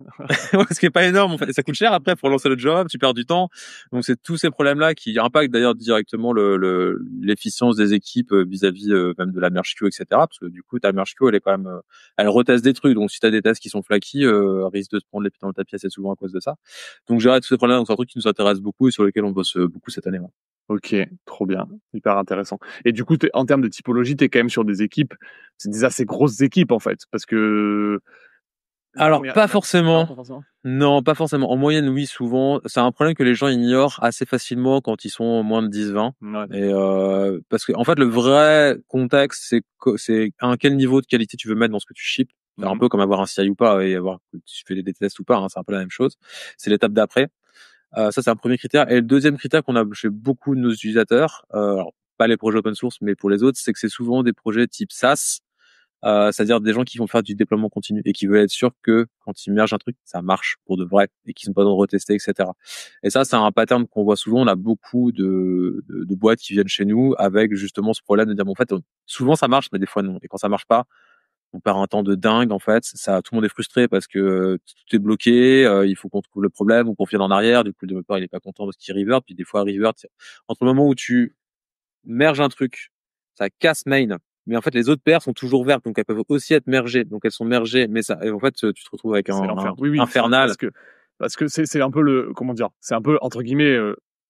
Ce qui est pas énorme, en fait. Ça coûte cher après pour lancer le job, tu perds du temps. Donc c'est tous ces problèmes-là qui impactent d'ailleurs directement l'efficience des équipes vis-à-vis même de la merge queue, etc. Parce que du coup, ta merge queue, elle est quand même, elle reteste des trucs. Donc si t'as des tests qui sont flaky, risque de se prendre les pieds dans le tapis assez souvent à cause de ça. Donc gérer tous ces problèmes, donc c'est un truc qui nous intéresse beaucoup et sur lequel on bosse beaucoup cette année. Ouais. Ok, trop bien, hyper intéressant. Et du coup, en termes de typologie, t'es quand même sur des équipes, c'est des assez grosses équipes en fait, parce que Alors, pas forcément. Non, pas forcément. Non, pas forcément. En moyenne, oui, souvent. C'est un problème que les gens ignorent assez facilement quand ils sont moins de 10-20. Ouais. Et parce que en fait, le vrai contexte, c'est à quel niveau de qualité tu veux mettre dans ce que tu ships. C'est un peu comme avoir un CI ou pas et avoir que tu fais des tests ou pas. Hein, c'est un peu la même chose. C'est l'étape d'après. Ça, c'est un premier critère. Et le deuxième critère qu'on a chez beaucoup de nos utilisateurs, alors pas les projets open source, mais pour les autres, c'est que c'est souvent des projets type SaaS. C'est-à-dire des gens qui vont faire du déploiement continu et qui veulent être sûrs que quand ils mergent un truc, ça marche pour de vrai et qu'ils sont pas besoin de retester, etc. Et ça, c'est un pattern qu'on voit souvent. On a beaucoup de boîtes qui viennent chez nous avec justement ce problème de dire, bon, en fait, souvent ça marche, mais des fois non. Et quand ça marche pas, on perd un temps de dingue, en fait. Ça, tout le monde est frustré parce que tout est bloqué. Il faut qu'on trouve le problème ou qu'on vienne en arrière. Du coup, le développeur, il est pas content parce qu'il revert. Puis des fois, revert, entre le moment où tu merges un truc, ça casse main, mais en fait les autres paires sont toujours vertes, donc elles peuvent aussi être mergées, donc elles sont mergées, mais ça, et en fait tu te retrouves avec un infernal. Parce que c'est un peu comment dire, c'est un peu entre guillemets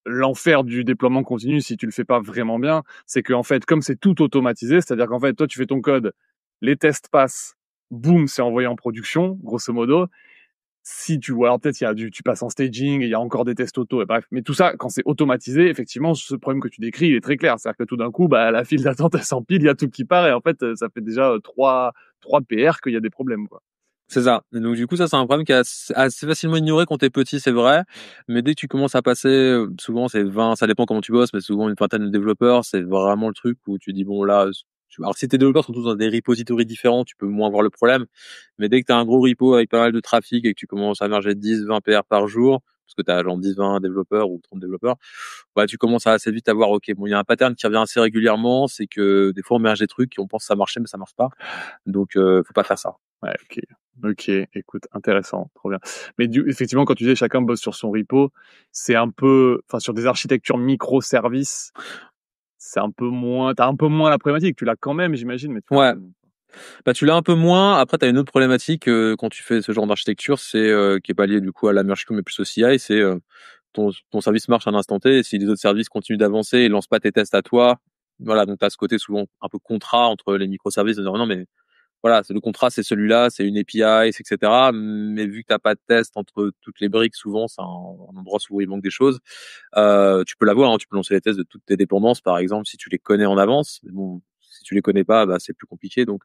l'enfer du déploiement continu si tu le fais pas vraiment bien. C'est que en fait, comme c'est tout automatisé, c'est-à-dire qu'en fait toi tu fais ton code, les tests passent, boum, c'est envoyé en production, grosso modo. Si tu vois, alors peut-être tu passes en staging, il y a encore des tests auto, et bref. Mais tout ça, quand c'est automatisé, effectivement, ce problème que tu décris, il est très clair. C'est-à-dire que tout d'un coup, la file d'attente, elle s'empile, il y a tout qui part, et en fait, ça fait déjà trois PR qu'il y a des problèmes, quoi. C'est ça. Et donc du coup, ça c'est un problème qui est assez facilement ignoré quand t'es petit, c'est vrai. Mais dès que tu commences à passer, souvent c'est 20, ça dépend comment tu bosses, mais souvent une vingtaine de développeurs, c'est vraiment le truc où tu dis bon là, alors si tes développeurs sont tous dans des repositories différents, tu peux moins voir le problème. Mais dès que t'as un gros repo avec pas mal de trafic et que tu commences à merger 10, 20 PR par jour, parce que t'as genre 10, 20 développeurs ou 30 développeurs, tu commences à assez vite à voir, ok, bon, il y a un pattern qui revient assez régulièrement, c'est que des fois on merge des trucs et on pense que ça marchait, mais ça marche pas. Donc, faut pas faire ça. Ouais, ok, écoute, intéressant, trop bien. Mais effectivement, quand tu disais chacun bosse sur son repo, c'est un peu, enfin, sur des architectures microservices, c'est un peu moins, t'as un peu moins la problématique, tu l'as quand même, j'imagine, mais Ouais. Bah, tu l'as un peu moins. Après, tu as une autre problématique quand tu fais ce genre d'architecture, c'est qui est pas lié du coup à la merge queue, mais plus au CI, c'est ton service marche à un instant T, et si les autres services continuent d'avancer et lancent pas tes tests à toi, voilà, donc tu as ce côté souvent un peu contrat entre les microservices, de dire non mais voilà, c'est le contrat, c'est celui-là, c'est une API, etc. Mais vu que t'as pas de test entre toutes les briques, souvent c'est un endroit où il manque des choses. Tu peux l'avoir, hein, tu peux lancer les tests de toutes tes dépendances, par exemple, si tu les connais en avance. Mais bon, si tu les connais pas, bah c'est plus compliqué. Donc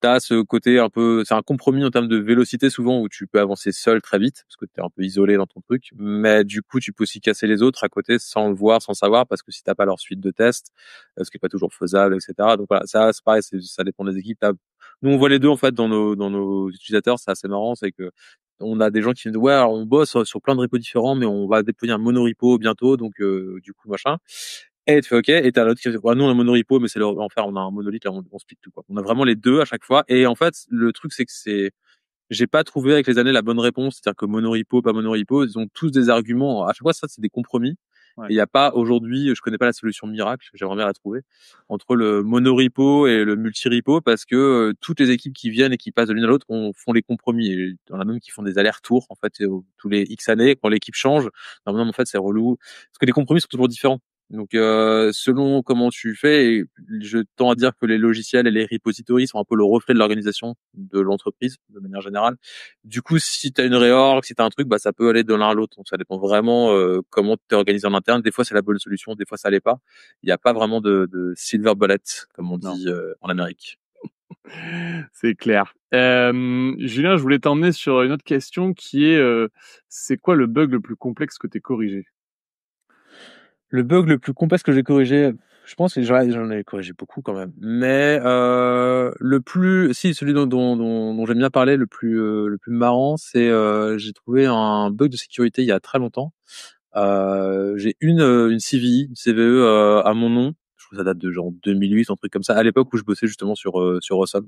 t'as ce côté un peu, c'est un compromis en termes de vélocité souvent où tu peux avancer seul très vite parce que t'es un peu isolé dans ton truc, mais du coup tu peux aussi casser les autres à côté sans le voir, sans savoir, parce que si t'as pas leur suite de tests, ce qui est pas toujours faisable, etc. Donc voilà, ça c'est pareil, ça dépend des équipes. Nous on voit les deux en fait dans nos utilisateurs, c'est assez marrant, c'est que on a des gens qui me disent ouais alors, on bosse sur plein de repos différents, mais on va déployer un monorepo bientôt, donc du coup machin. Et tu fais OK, et t'as l'autre qui fait, ouais, nous on a un monorepo, mais c'est l'enfer, on a un monolithe, là, on split tout, quoi. On a vraiment les deux à chaque fois. Et en fait, le truc, c'est que j'ai pas trouvé avec les années la bonne réponse. C'est-à-dire que monorepo, pas monorepo, ils ont tous des arguments. À chaque fois, ça, c'est des compromis. Ouais. Et il y a pas, aujourd'hui, je connais pas la solution miracle, j'aimerais bien la trouver, entre le monorepo et le multirepo, parce que toutes les équipes qui viennent et qui passent de l'une à l'autre font les compromis. Et il y en a même qui font des allers-retours, en fait, tous les X années, quand l'équipe change. Normalement, en fait, c'est relou. Parce que les compromis sont toujours différents. Donc, selon comment tu fais, et je tends à dire que les logiciels et les repositories sont un peu le reflet de l'organisation de l'entreprise, de manière générale. Du coup, si tu as une réorg, si tu as un truc, bah, ça peut aller de l'un à l'autre. Donc, ça dépend vraiment comment tu es organisé en interne. Des fois, c'est la bonne solution, des fois, ça l'est pas. Il n'y a pas vraiment de silver bullet, comme on Non. dit en Amérique. C'est clair. Julien, je voulais t'emmener sur une autre question qui est, c'est quoi le bug le plus complexe que tu corrigé? Le bug le plus complexe que j'ai corrigé, je pense que j'en ai corrigé beaucoup quand même. Mais celui dont j'aime bien parler, le plus marrant, c'est j'ai trouvé un bug de sécurité il y a très longtemps. J'ai une CVE, une CVE à mon nom. Je trouve que ça date de genre 2008, un truc comme ça, à l'époque où je bossais justement sur Awesome.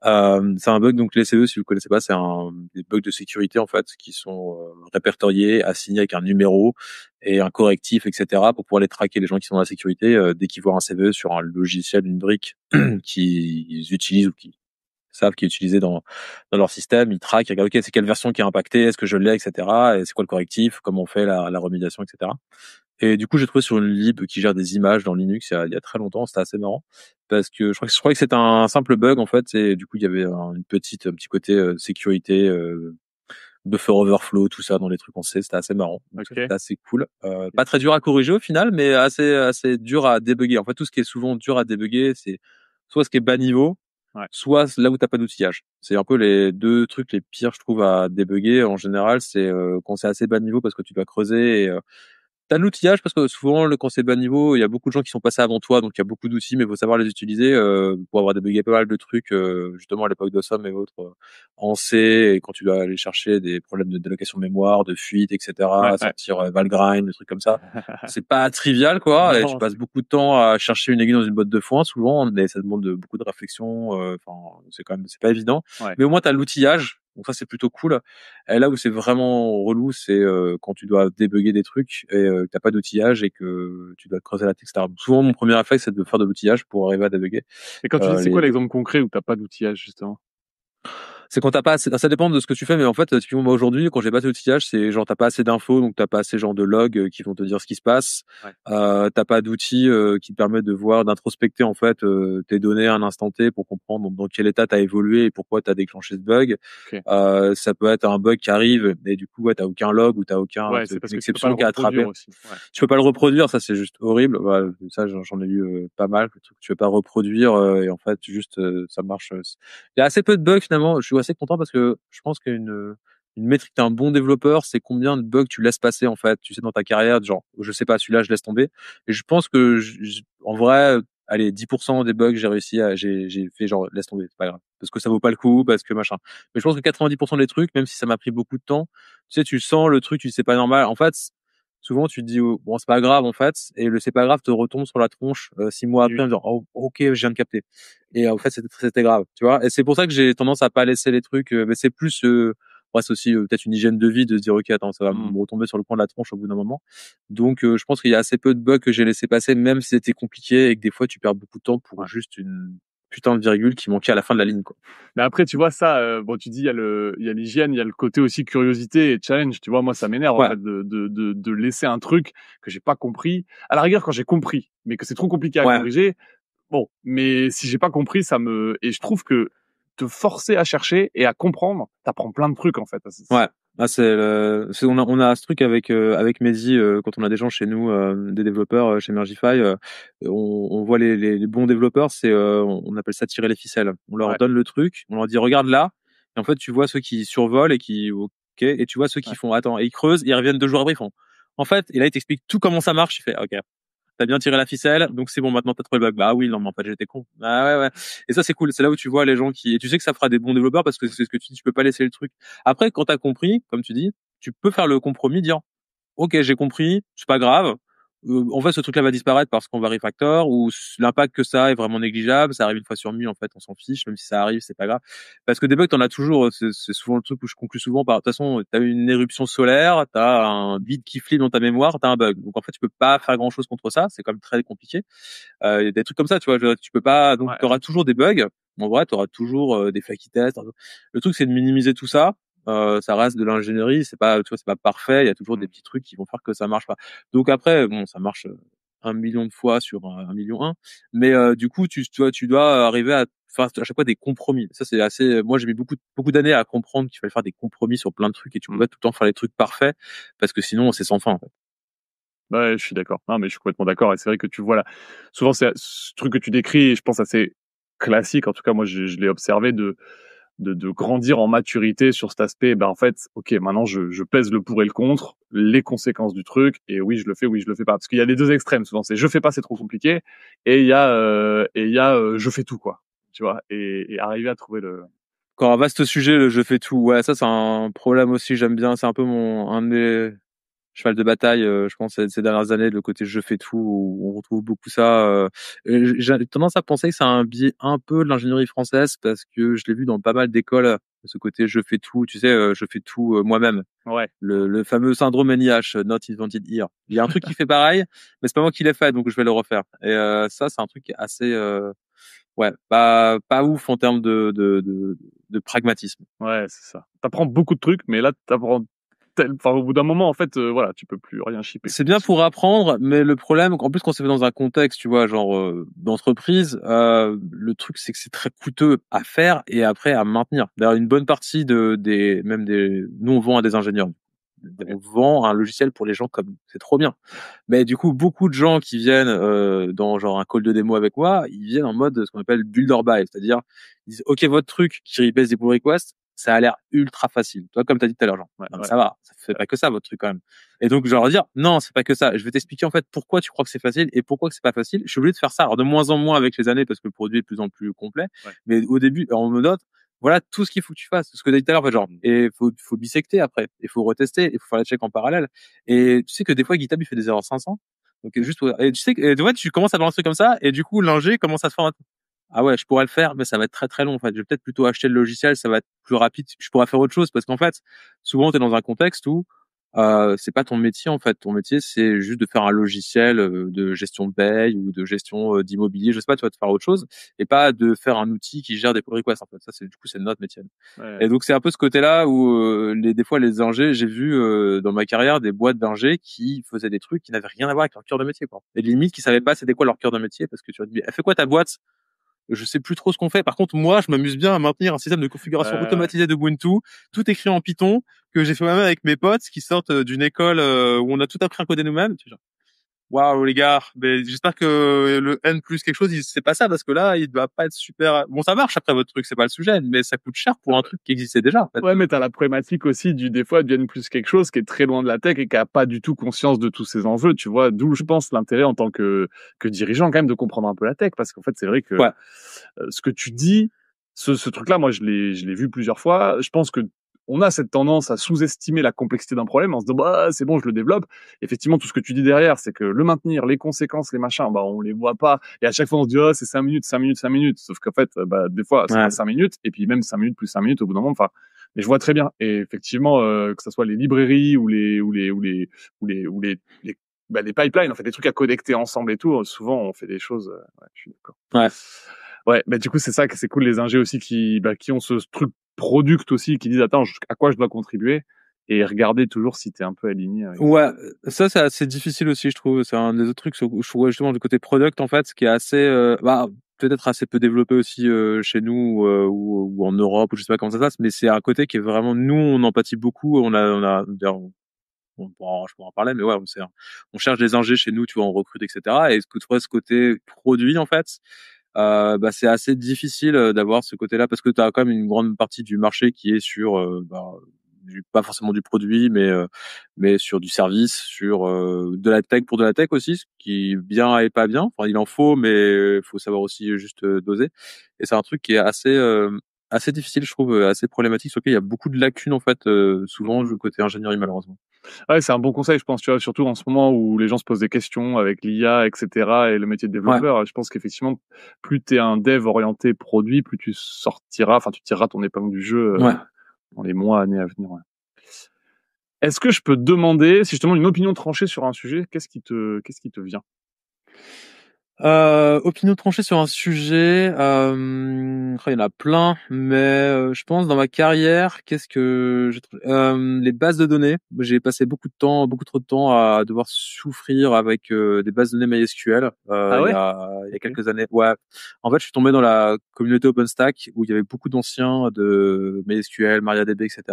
C'est un bug, donc les CVE, si vous connaissez pas, c'est des bugs de sécurité en fait qui sont répertoriés, assignés avec un numéro et un correctif, etc. pour pouvoir les traquer, les gens qui sont dans la sécurité dès qu'ils voient un CVE sur un logiciel, une brique qu'ils utilisent ou qui savent qui est utilisé dans leur système, ils traquent, ils regardent ok c'est quelle version qui est impactée, est-ce que je l'ai, etc. Et c'est quoi le correctif, comment on fait la remédiation, etc. Et du coup, j'ai trouvé sur une lib qui gère des images dans Linux il y a très longtemps. C'était assez marrant parce que je croyais que c'était un simple bug en fait. Et du coup, il y avait un petit côté sécurité, buffer overflow, tout ça dans les trucs en C. C'était assez marrant. Donc ça, Ok. c'était assez cool. Pas très dur à corriger au final, mais assez dur à débugger. En fait, tout ce qui est souvent dur à débugger, c'est soit ce qui est bas niveau, Ouais. soit là où t'as pas d'outillage. C'est un peu les deux trucs les pires, je trouve, à débugger en général. C'est quand c'est assez bas niveau parce que tu dois creuser et t'as de l'outillage parce que souvent, quand c'est bas niveau, il y a beaucoup de gens qui sont passés avant toi, donc il y a beaucoup d'outils, mais il faut savoir les utiliser pour avoir débugué pas mal de trucs, justement à l'époque d'Awesome et autres, en C, et quand tu dois aller chercher des problèmes de délocation de mémoire, de fuite, Ouais, etc., ouais. sortir Valgrind, des trucs comme ça. C'est pas trivial, quoi, et tu Non, passes beaucoup de temps à chercher une aiguille dans une botte de foin, souvent, mais ça demande beaucoup de réflexion, enfin, c'est pas évident. ouais. Mais au moins, t'as l'outillage, donc ça, c'est plutôt cool. Et là où c'est vraiment relou, c'est quand tu dois débugger des trucs et que t'as pas d'outillage et que tu dois creuser la tête, etc. Souvent, mon premier réflexe, c'est de faire de l'outillage pour arriver à débugger. Et quand tu dis, c'est quoi Les l'exemple concret où t'as pas d'outillage, justement? C'est quand t'as pas assez, ça dépend de ce que tu fais, mais en fait, typiquement, moi, aujourd'hui, quand j'ai pas assez d'outillage, c'est genre, t'as pas assez d'infos, donc t'as pas assez, genre, de logs qui vont te dire ce qui se passe. Ouais. T'as pas d'outils qui te permettent de voir, d'introspecter, en fait, tes données à un instant T pour comprendre dans quel état t'as évolué et pourquoi t'as déclenché ce bug. Ok. Ça peut être un bug qui arrive, et du coup, ouais, t'as aucun log ou t'as Ouais, c'est c'est parce une que tu peux pas exception le qui a attrapé. reproduire aussi. Ouais. Tu peux pas le reproduire, ça c'est juste horrible. Voilà, ça j'en ai eu pas mal. Le truc que tu peux pas reproduire et en fait juste ça marche. Il y a assez peu de bugs finalement. Je suis assez content parce que je pense qu'une métrique d'un bon développeur, c'est combien de bugs tu laisses passer en fait. Tu sais dans ta carrière, genre je sais pas celui-là je laisse tomber. Et je pense que en vrai, allez 10% des bugs j'ai fait genre laisse tomber, c'est pas grave parce que ça vaut pas le coup parce que machin. Mais je pense que 90% des trucs, même si ça m'a pris beaucoup de temps, tu sais tu sens le truc, tu sais pas normal. En fait souvent tu te dis oh, bon c'est pas grave en fait et le c'est pas grave te retombe sur la tronche 6 mois Oui, après oui. en disant oh ok je viens de capter et en fait c'était grave tu vois et c'est pour ça que j'ai tendance à pas laisser les trucs mais c'est plus ouais, c'est aussi peut-être une hygiène de vie de se dire ok attends ça va Hmm. me retomber sur le coin de la tronche au bout d'un moment donc je pense qu'il y a assez peu de bugs que j'ai laissé passer même si c'était compliqué et que des fois tu perds beaucoup de temps pour Ouais. juste une putain de virgule qui manquait à la fin de la ligne, quoi. Mais après, tu vois, ça, bon, tu dis, il y a l'hygiène, il y a le côté aussi curiosité et challenge. Tu vois, moi, ça m'énerve, en fait, de laisser un truc que j'ai pas compris. À la rigueur, quand j'ai compris, mais que c'est trop compliqué à corriger, bon, mais si j'ai pas compris, et je trouve que te forcer à chercher et à comprendre, t'apprends plein de trucs, en fait. Ouais. Ah, on a ce truc avec Mehdi, quand on a des gens chez nous, des développeurs chez Mergify, on voit les bons développeurs, on appelle ça tirer les ficelles. On leur donne le truc, on leur dit regarde là, et en fait tu vois ceux qui survolent et qui ok, et tu vois ceux qui font attends, et ils creusent, et ils reviennent 2 jours après, ils font en fait, et là ils t'expliquent tout comment ça marche, tu fais ok. T'as bien tiré la ficelle, donc c'est bon, maintenant t'as trouvé le bug. Bah oui, non, mais en fait, j'étais con. Ah ouais. Et ça, c'est cool. C'est là où tu vois les gens et tu sais que ça fera des bons développeurs parce que c'est ce que tu dis, tu peux pas laisser le truc. Après, quand t'as compris, comme tu dis, tu peux faire le compromis, dire, ok, j'ai compris, c'est pas grave. En fait, ce truc-là va disparaître parce qu'on va refactor, ou l'impact que ça a est vraiment négligeable. Ça arrive une fois sur 1000, en fait, on s'en fiche. Même si ça arrive, c'est pas grave. Parce que des bugs, t'en as toujours. C'est souvent le truc où je conclue souvent par, de toute façon, t'as une éruption solaire, t'as un bit qui flippe dans ta mémoire, t'as un bug. Donc, en fait, tu peux pas faire grand chose contre ça. C'est quand même très compliqué. Il y a des trucs comme ça, tu vois. Tu peux pas, donc, t'auras toujours des bugs. En vrai, t'auras toujours des flaky tests. Le truc, c'est de minimiser tout ça. Ça reste de l'ingénierie, c'est pas, tu vois, c'est pas parfait. Il y a toujours des petits trucs qui vont faire que ça marche pas. Donc après, bon, ça marche 1 million de fois sur 1 million. Mais du coup, tu dois arriver à faire à chaque fois des compromis. Ça, c'est assez. Moi, j'ai mis beaucoup d'années à comprendre qu'il fallait faire des compromis sur plein de trucs et tu peux pas tout le temps faire les trucs parfaits parce que sinon, c'est sans fin, en fait. Ouais, je suis d'accord. Non, mais je suis complètement d'accord. Et c'est vrai que tu vois là, souvent, c'est ce truc que tu décris, je pense assez classique. En tout cas, moi, je l'ai observé de grandir en maturité sur cet aspect. Ben, en fait, ok, maintenant, je pèse le pour et le contre, les conséquences du truc. Et oui, je le fais, oui, je le fais pas. Parce qu'il y a les deux extrêmes, souvent. C'est je fais pas, c'est trop compliqué. Et je fais tout, quoi. Tu vois. Et arriver à trouver Encore un vaste sujet, le je fais tout. Ouais, ça, c'est un problème aussi. J'aime bien. C'est un peu un de mes cheval de bataille, je pense, ces dernières années, le côté je fais tout, où on retrouve beaucoup ça. J'ai tendance à penser que c'est un biais un peu de l'ingénierie française parce que je l'ai vu dans pas mal d'écoles, ce côté je fais tout, tu sais, je fais tout moi-même. Ouais. Le fameux syndrome NIH, not invented here. Il y a un truc qui fait pareil, mais c'est pas moi qui l'ai fait, donc je vais le refaire. Et ça, c'est un truc qui est assez, ouais, pas ouf en termes de pragmatisme. Ouais, c'est ça. T'apprends beaucoup de trucs, mais là, enfin, au bout d'un moment, en fait, voilà, tu peux plus rien shipper. C'est bien pour apprendre, mais le problème, en plus quand c'est fait dans un contexte, tu vois, genre d'entreprise, le truc c'est que c'est très coûteux à faire et après à maintenir. D'ailleurs, une bonne partie nous on vend à des ingénieurs. On vend un logiciel pour les gens comme nous. C'est trop bien. Mais du coup, beaucoup de gens qui viennent dans genre un call de démo avec moi, ils viennent en mode ce qu'on appelle build or buy, c'est-à-dire ils disent OK, votre truc qui baisse des pull requests, ça a l'air ultra facile. Toi, comme tu as dit tout à l'heure, genre, non, mais ça va, ça fait pas que ça votre truc quand même. Et donc je vais leur dire non, c'est pas que ça. Je vais t'expliquer en fait pourquoi tu crois que c'est facile et pourquoi que c'est pas facile. Je suis obligé de faire ça, alors de moins en moins avec les années parce que le produit est de plus en plus complet. Mais au début, on me note voilà tout ce qu'il faut que tu fasses, ce que tu as dit tout à l'heure, en fait, genre, et faut bisecter après, il faut retester, il faut faire les checks en parallèle. Et tu sais que des fois GitHub il fait des erreurs 500. Donc juste et tu sais que ouais, tu commences à balancer comme ça et du coup l'ingé commence à se faire ah ouais, je pourrais le faire, mais ça va être très très long en fait. Je vais peut-être plutôt acheter le logiciel, ça va être plus rapide. Je pourrais faire autre chose parce qu'en fait, souvent tu es dans un contexte où c'est pas ton métier en fait. Ton métier c'est juste de faire un logiciel de gestion de paye ou de gestion d'immobilier, je sais pas, tu vas te faire autre chose et pas de faire un outil qui gère des pull requests en fait. Ça c'est notre métier. Ouais. Et donc c'est un peu ce côté-là où des fois les ingés, j'ai vu dans ma carrière des boîtes d'ingés qui faisaient des trucs qui n'avaient rien à voir avec leur cœur de métier quoi. Et limite qui savaient pas c'était quoi leur cœur de métier parce que tu vas te dire elle fait quoi ta boîte? Je sais plus trop ce qu'on fait. Par contre, moi, je m'amuse bien à maintenir un système de configuration automatisé de Ubuntu, tout écrit en Python, que j'ai fait moi-même avec mes potes qui sortent d'une école où on a tout appris à coder nous-mêmes. Waouh les gars, mais j'espère que le N plus quelque chose, c'est pas ça parce que là, il va pas être super. Bon, ça marche après votre truc, c'est pas le sujet, mais ça coûte cher pour un truc qui existait déjà. En fait. Ouais, mais t'as la problématique aussi des fois du N plus quelque chose qui est très loin de la tech et qui a pas du tout conscience de tous ces enjeux, tu vois. D'où je pense l'intérêt en tant que dirigeant quand même de comprendre un peu la tech parce qu'en fait c'est vrai que ce que tu dis, ce truc-là, moi je l'ai vu plusieurs fois. Je pense que on a cette tendance à sous-estimer la complexité d'un problème en se disant bah c'est bon je le développe. Effectivement tout ce que tu dis derrière c'est que le maintenir, les conséquences, les machins, bah on les voit pas et à chaque fois on se dit oh c'est 5 minutes 5 minutes 5 minutes sauf qu'en fait bah des fois c'est pas 5 minutes et puis même 5 minutes plus 5 minutes au bout d'un moment enfin mais je vois très bien et effectivement que ça soit les librairies ou les pipelines en fait des trucs à connecter ensemble et tout souvent on fait des choses je suis d'accord. Ouais. Ouais, bah du coup c'est ça que c'est cool les ingés aussi qui ont ce truc product aussi, qui disent attends à quoi je dois contribuer et regarder toujours si t'es un peu aligné avec. Ouais, ça c'est assez difficile aussi, je trouve. C'est un des autres trucs où je trouve justement du côté product en fait, ce qui est assez, peut-être assez peu développé aussi chez nous ou en Europe ou je sais pas comment ça se passe, mais c'est un côté qui est vraiment nous on empathie beaucoup. D'ailleurs, je pourrais en parler, mais ouais, on cherche des ingés chez nous, tu vois, on recrute etc. Et ce côté produit en fait. C'est assez difficile d'avoir ce côté-là parce que tu as quand même une grande partie du marché qui est sur pas forcément du produit mais sur du service, sur de la tech pour de la tech aussi, ce qui est bien et pas bien. Enfin, il en faut mais il faut savoir aussi juste doser. Et c'est un truc qui est assez difficile, je trouve, assez problématique sur lequel il y a beaucoup de lacunes en fait souvent du côté ingénierie malheureusement. Ouais, c'est un bon conseil, je pense, tu vois, surtout en ce moment où les gens se posent des questions avec l'IA, etc., et le métier de Ouais. développeur. Je pense qu'effectivement, plus tu es un dev orienté produit, plus tu sortiras, enfin, tu tireras ton épingle du jeu Ouais. dans les mois, années à venir. Ouais. Est-ce que je peux te demander, si je te demande une opinion tranchée sur un sujet, qu'est-ce qui te vient? Opinion tranchée sur un sujet, il y en a plein, mais je pense dans ma carrière, qu'est-ce que j'ai trouvé les bases de données. J'ai passé beaucoup trop de temps à devoir souffrir avec des bases de données MySQL. Ah ouais? Il y a Ok. quelques années. Ouais. En fait, je suis tombé dans la communauté OpenStack où il y avait beaucoup d'anciens de MySQL, MariaDB, etc.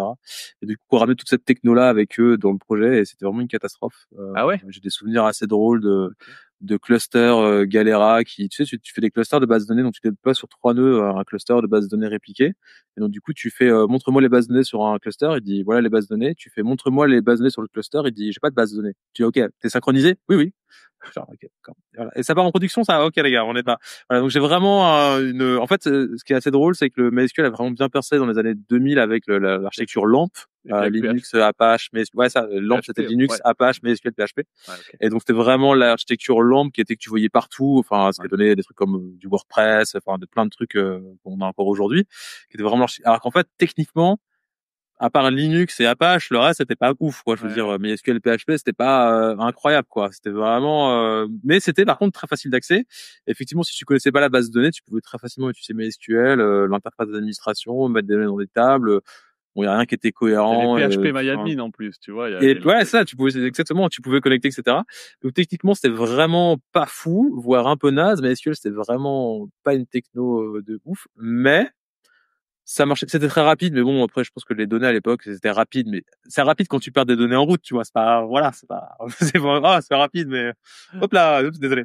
Et du coup, on ramenait toute cette techno-là avec eux dans le projet et c'était vraiment une catastrophe. Ah ouais? J'ai des souvenirs assez drôles de clusters Galera qui, tu sais, tu fais des clusters de bases de données, donc tu déploies sur 3 nœuds un cluster de bases de données répliquées. Et donc, du coup, tu fais montre-moi les bases de données sur un cluster, il dit voilà les bases de données. Tu fais montre-moi les bases de données sur le cluster, il dit j'ai pas de base de données. Tu dis ok, t'es synchronisé? Oui, oui. Genre, ok, d'accord. Voilà. Et ça part en production, ça, ok les gars, on est pas. Voilà, donc j'ai vraiment en fait, ce qui est assez drôle, c'est que le MySQL a vraiment bien percé dans les années 2000 avec l'architecture LAMP, Avec Linux, Apache, mais ouais ça, LAMP c'était PHP, Linux, ouais. Apache, MySQL, PHP. Ouais, ok. Et donc c'était vraiment l'architecture LAMP qui était que tu voyais partout, enfin ce qui donnait des trucs comme du WordPress, enfin de plein de trucs qu'on a encore aujourd'hui, qui était vraiment alors qu'en fait techniquement à part Linux et Apache, le reste c'était pas ouf quoi. Je veux Ouais, dire, MySQL, PHP, c'était pas incroyable quoi. C'était vraiment, mais c'était par contre très facile d'accès. Effectivement, si tu connaissais pas la base de données, tu pouvais très facilement utiliser MySQL, l'interface d'administration, mettre des données dans des tables. Bon, il y a rien qui était il y avait cohérent. PHP Enfin, MyAdmin en plus, tu vois. et ouais, ça, tu pouvais exactement, tu pouvais connecter, etc. Donc techniquement, c'était vraiment pas fou, voire un peu naze. MySQL, c'était vraiment pas une techno de ouf, mais ça marchait, c'était très rapide, mais bon, après, je pense que les données à l'époque, c'était rapide, mais c'est rapide quand tu perds des données en route, tu vois, c'est pas, voilà, c'est pas, c'est rapide, mais hop là, oups, désolé.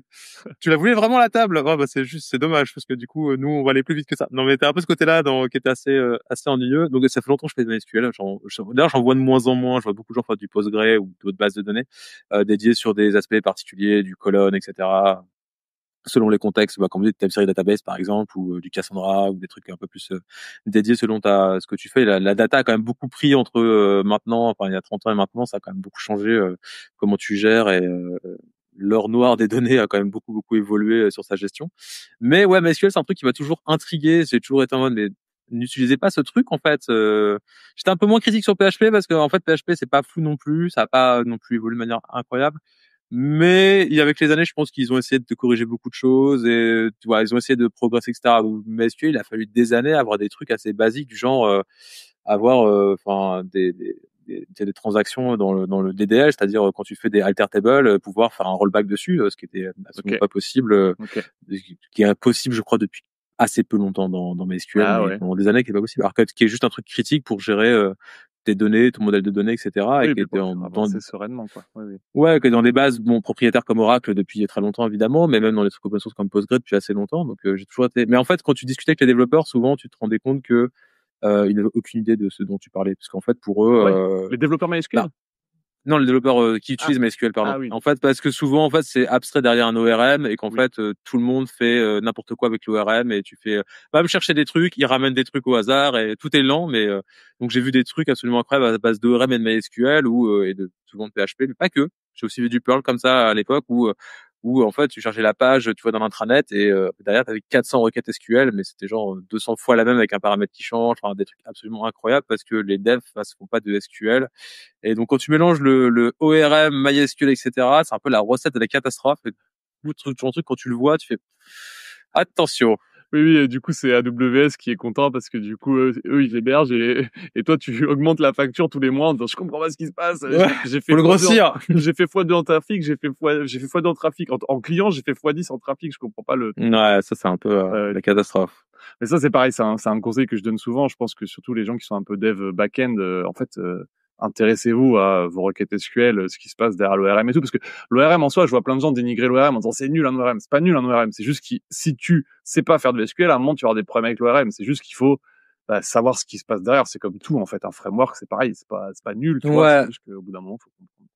Tu la voulais vraiment la table? C'est dommage, parce que du coup, nous, on va aller plus vite que ça. Non, mais t'as un peu ce côté-là, qui était assez ennuyeux. Donc, ça fait longtemps que je fais de MySQL. D'ailleurs, j'en vois de moins en moins. Je vois beaucoup de gens faire du Postgre ou d'autres bases de données, dédiées sur des aspects particuliers, du colonne, etc. Selon les contextes, comme du Time Series Database par exemple, ou du Cassandra, ou des trucs un peu plus dédiés selon ce que tu fais. La data a quand même beaucoup pris entre maintenant, enfin il y a 30 ans et maintenant, ça a quand même beaucoup changé comment tu gères et l'or noir des données a quand même beaucoup évolué sur sa gestion. Mais ouais, MySQL c'est un truc qui m'a toujours intrigué. J'ai toujours été en mode mais n'utilisez pas ce truc en fait. J'étais un peu moins critique sur PHP parce que en fait PHP c'est pas fou non plus, ça a pas non plus évolué de manière incroyable. Mais avec les années, je pense qu'ils ont essayé de corriger beaucoup de choses et tu vois, ils ont essayé de progresser, etc. Mais SQL, il a fallu des années à avoir des trucs assez basiques du genre avoir enfin des transactions dans le DDL, c'est-à-dire quand tu fais des alter tables, pouvoir faire un rollback dessus, ce qui était absolument Ok. pas possible, Ok. qui est possible, je crois, depuis assez peu longtemps dans MySQL, Ah mais ouais. pendant des années qui est pas possible. Alors qui est juste un truc critique pour gérer tes données, ton modèle de données, etc. Et Oui, qui puis était pour faire avancer sereinement, quoi. Oui, oui. ouais, que dans des bases propriétaires comme Oracle depuis très longtemps évidemment, mais même dans les trucs open source comme Postgre depuis assez longtemps. Donc j'ai toujours été. Mais en fait, quand tu discutais avec les développeurs, souvent tu te rendais compte que ils n'avaient aucune idée de ce dont tu parlais, parce qu'en fait pour eux, Ah ouais. Les développeurs bah, MySQL? non, les développeurs qui Ah. utilisent MySQL, pardon. Ah oui. En fait, parce que souvent, en fait, c'est abstrait derrière un ORM et qu'en Oui. fait, tout le monde fait n'importe quoi avec l'ORM et tu fais, va me chercher des trucs, il ramène des trucs au hasard et tout est lent. Mais donc j'ai vu des trucs absolument incroyables à base d'ORM et de MySQL ou et de souvent de PHP, mais pas que. J'ai aussi vu du Perl comme ça à l'époque où en fait tu chargeais la page, tu vois, dans l'intranet et derrière tu avais 400 requêtes SQL, mais c'était genre 200 fois la même avec un paramètre qui change, enfin des trucs absolument incroyables parce que les devs font pas de SQL. Et donc, quand tu mélanges le ORM, MySQL, etc., c'est un peu la recette de la catastrophe. Et tout ton truc, quand tu le vois, tu fais attention. Oui, oui, et du coup, c'est AWS qui est content parce que du coup, eux, ils hébergent et toi, tu augmentes la facture tous les mois en disant, je comprends pas ce qui se passe. Ouais, J'ai faut fait le x2 grossir. j'ai fait x2 en trafic, j'ai fait x2 en trafic. En client, j'ai fait x10 en trafic. Je comprends pas le, Ouais, ça c'est un peu euh, la catastrophe. mais ça, c'est pareil, c'est un conseil que je donne souvent. Je pense que surtout les gens qui sont un peu dev back-end, en fait, intéressez-vous à vos requêtes SQL, ce qui se passe derrière l'ORM et tout, parce que l'ORM en soi, je vois plein de gens dénigrer l'ORM en disant c'est nul un ORM. C'est pas nul un ORM, c'est juste que si tu sais pas faire de SQL, à un moment tu vas avoir des problèmes avec l'ORM. C'est juste qu'il faut savoir ce qui se passe derrière. C'est comme tout en fait, un framework, c'est pareil, c'est pas nul, tu vois. C'est Ouais. juste qu'au bout d'un moment, faut comprendre.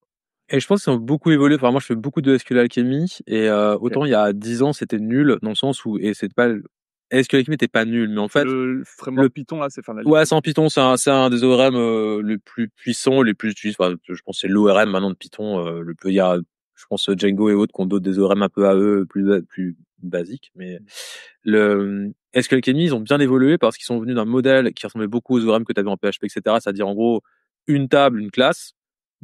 Et je pense qu'ils ont beaucoup évolué. Enfin, moi, je fais beaucoup de SQL Alchemy et Ok. autant il y a 10 ans, c'était nul dans le sens où et c'est pas SQL Alchemy n'était pas nul, mais en C'est fait, le le framework Python là, c'est enfin la ouais, librairie. c'est en Python, c'est un des ORM les plus puissants, les plus utilisés. Enfin, je pense que c'est l'ORM maintenant de Python. Il y a, je pense Django et autres qui ont d'autres des ORM un peu à eux plus basiques, mais le SQL Alchemy, ils ont bien évolué parce qu'ils sont venus d'un modèle qui ressemblait beaucoup aux ORM que tu avais en PHP, etc. C'est-à-dire en gros une table, une classe.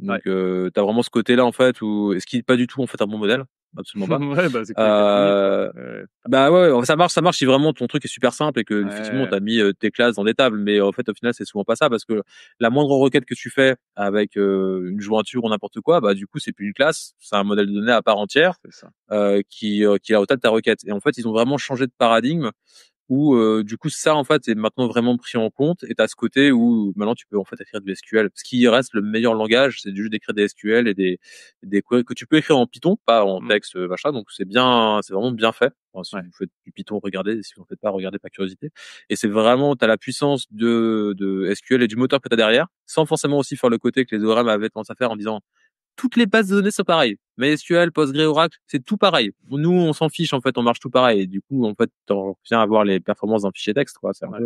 Ouais. Donc t'as vraiment ce côté-là en fait où ce qui est pas du tout en fait un bon modèle, absolument pas. Ouais, bah c'est que les limites quoi. Bah ouais, ça marche si vraiment ton truc est super simple et que effectivement Ouais. t'as mis tes classes dans des tables, mais en fait au final c'est souvent pas ça parce que la moindre requête que tu fais avec une jointure ou n'importe quoi, bah du coup c'est plus une classe, c'est un modèle de données à part entière C'est ça. qui est à la hauteur de ta requête. Et en fait ils ont vraiment changé de paradigme où du coup ça en fait est maintenant vraiment pris en compte et t'as ce côté où maintenant tu peux en fait écrire du SQL. Ce qui reste le meilleur langage, c'est juste d'écrire des SQL et des queries que tu peux écrire en Python, pas en Mm. texte machin. Donc c'est bien, c'est vraiment bien fait. Enfin, si Ouais. vous faites du Python, regardez. Si vous en faites pas, regardez par curiosité. Et c'est vraiment t'as la puissance de SQL et du moteur que t'as derrière, sans forcément aussi faire le côté que les ORM avaient tendance à faire en disant toutes les bases de données sont pareilles. MySQL, Postgre, Oracle, c'est tout pareil. Nous, on s'en fiche, en fait, on marche tout pareil. Et du coup, en fait, t'en viens à voir les performances d'un fichier texte, quoi. C'est Ouais.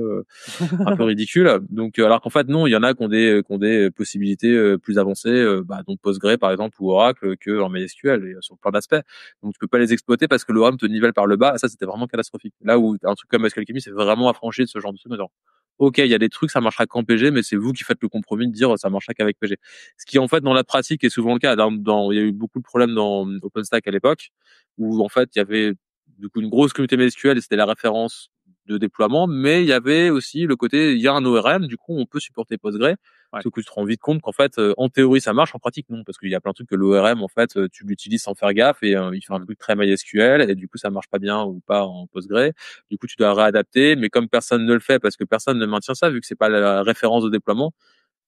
un peu ridicule. Donc, alors qu'en fait, non, il y en a qui ont des possibilités plus avancées, donc Postgre, par exemple, ou Oracle, que en MySQL, et sur plein d'aspects. Donc, tu peux pas les exploiter parce que l'ORM te nivelle par le bas. Ça, c'était vraiment catastrophique. Là où un truc comme SQL Alchemy, c'est vraiment affranchi de ce genre de truc. Ok, il y a des trucs, ça marchera qu'en PG, mais c'est vous qui faites le compromis de dire ça marchera qu'avec PG. Ce qui, en fait, dans la pratique est souvent le cas. Il y a eu beaucoup de problèmes dans OpenStack à l'époque, où, en fait, il y avait, du coup, une grosse communauté MySQL et c'était la référence de déploiement, mais il y avait aussi le côté, il y a un ORM, du coup, on peut supporter Postgre. Ouais. Sauf que tu te rends vite compte qu'en fait, en théorie, ça marche, en pratique, non, parce qu'il y a plein de trucs que l'ORM, en fait, tu l'utilises sans faire gaffe et il fait un truc très MySQL et du coup, ça marche pas bien ou pas en Postgre. Du coup, tu dois réadapter, mais comme personne ne le fait parce que personne ne maintient ça, vu que c'est pas la référence de déploiement,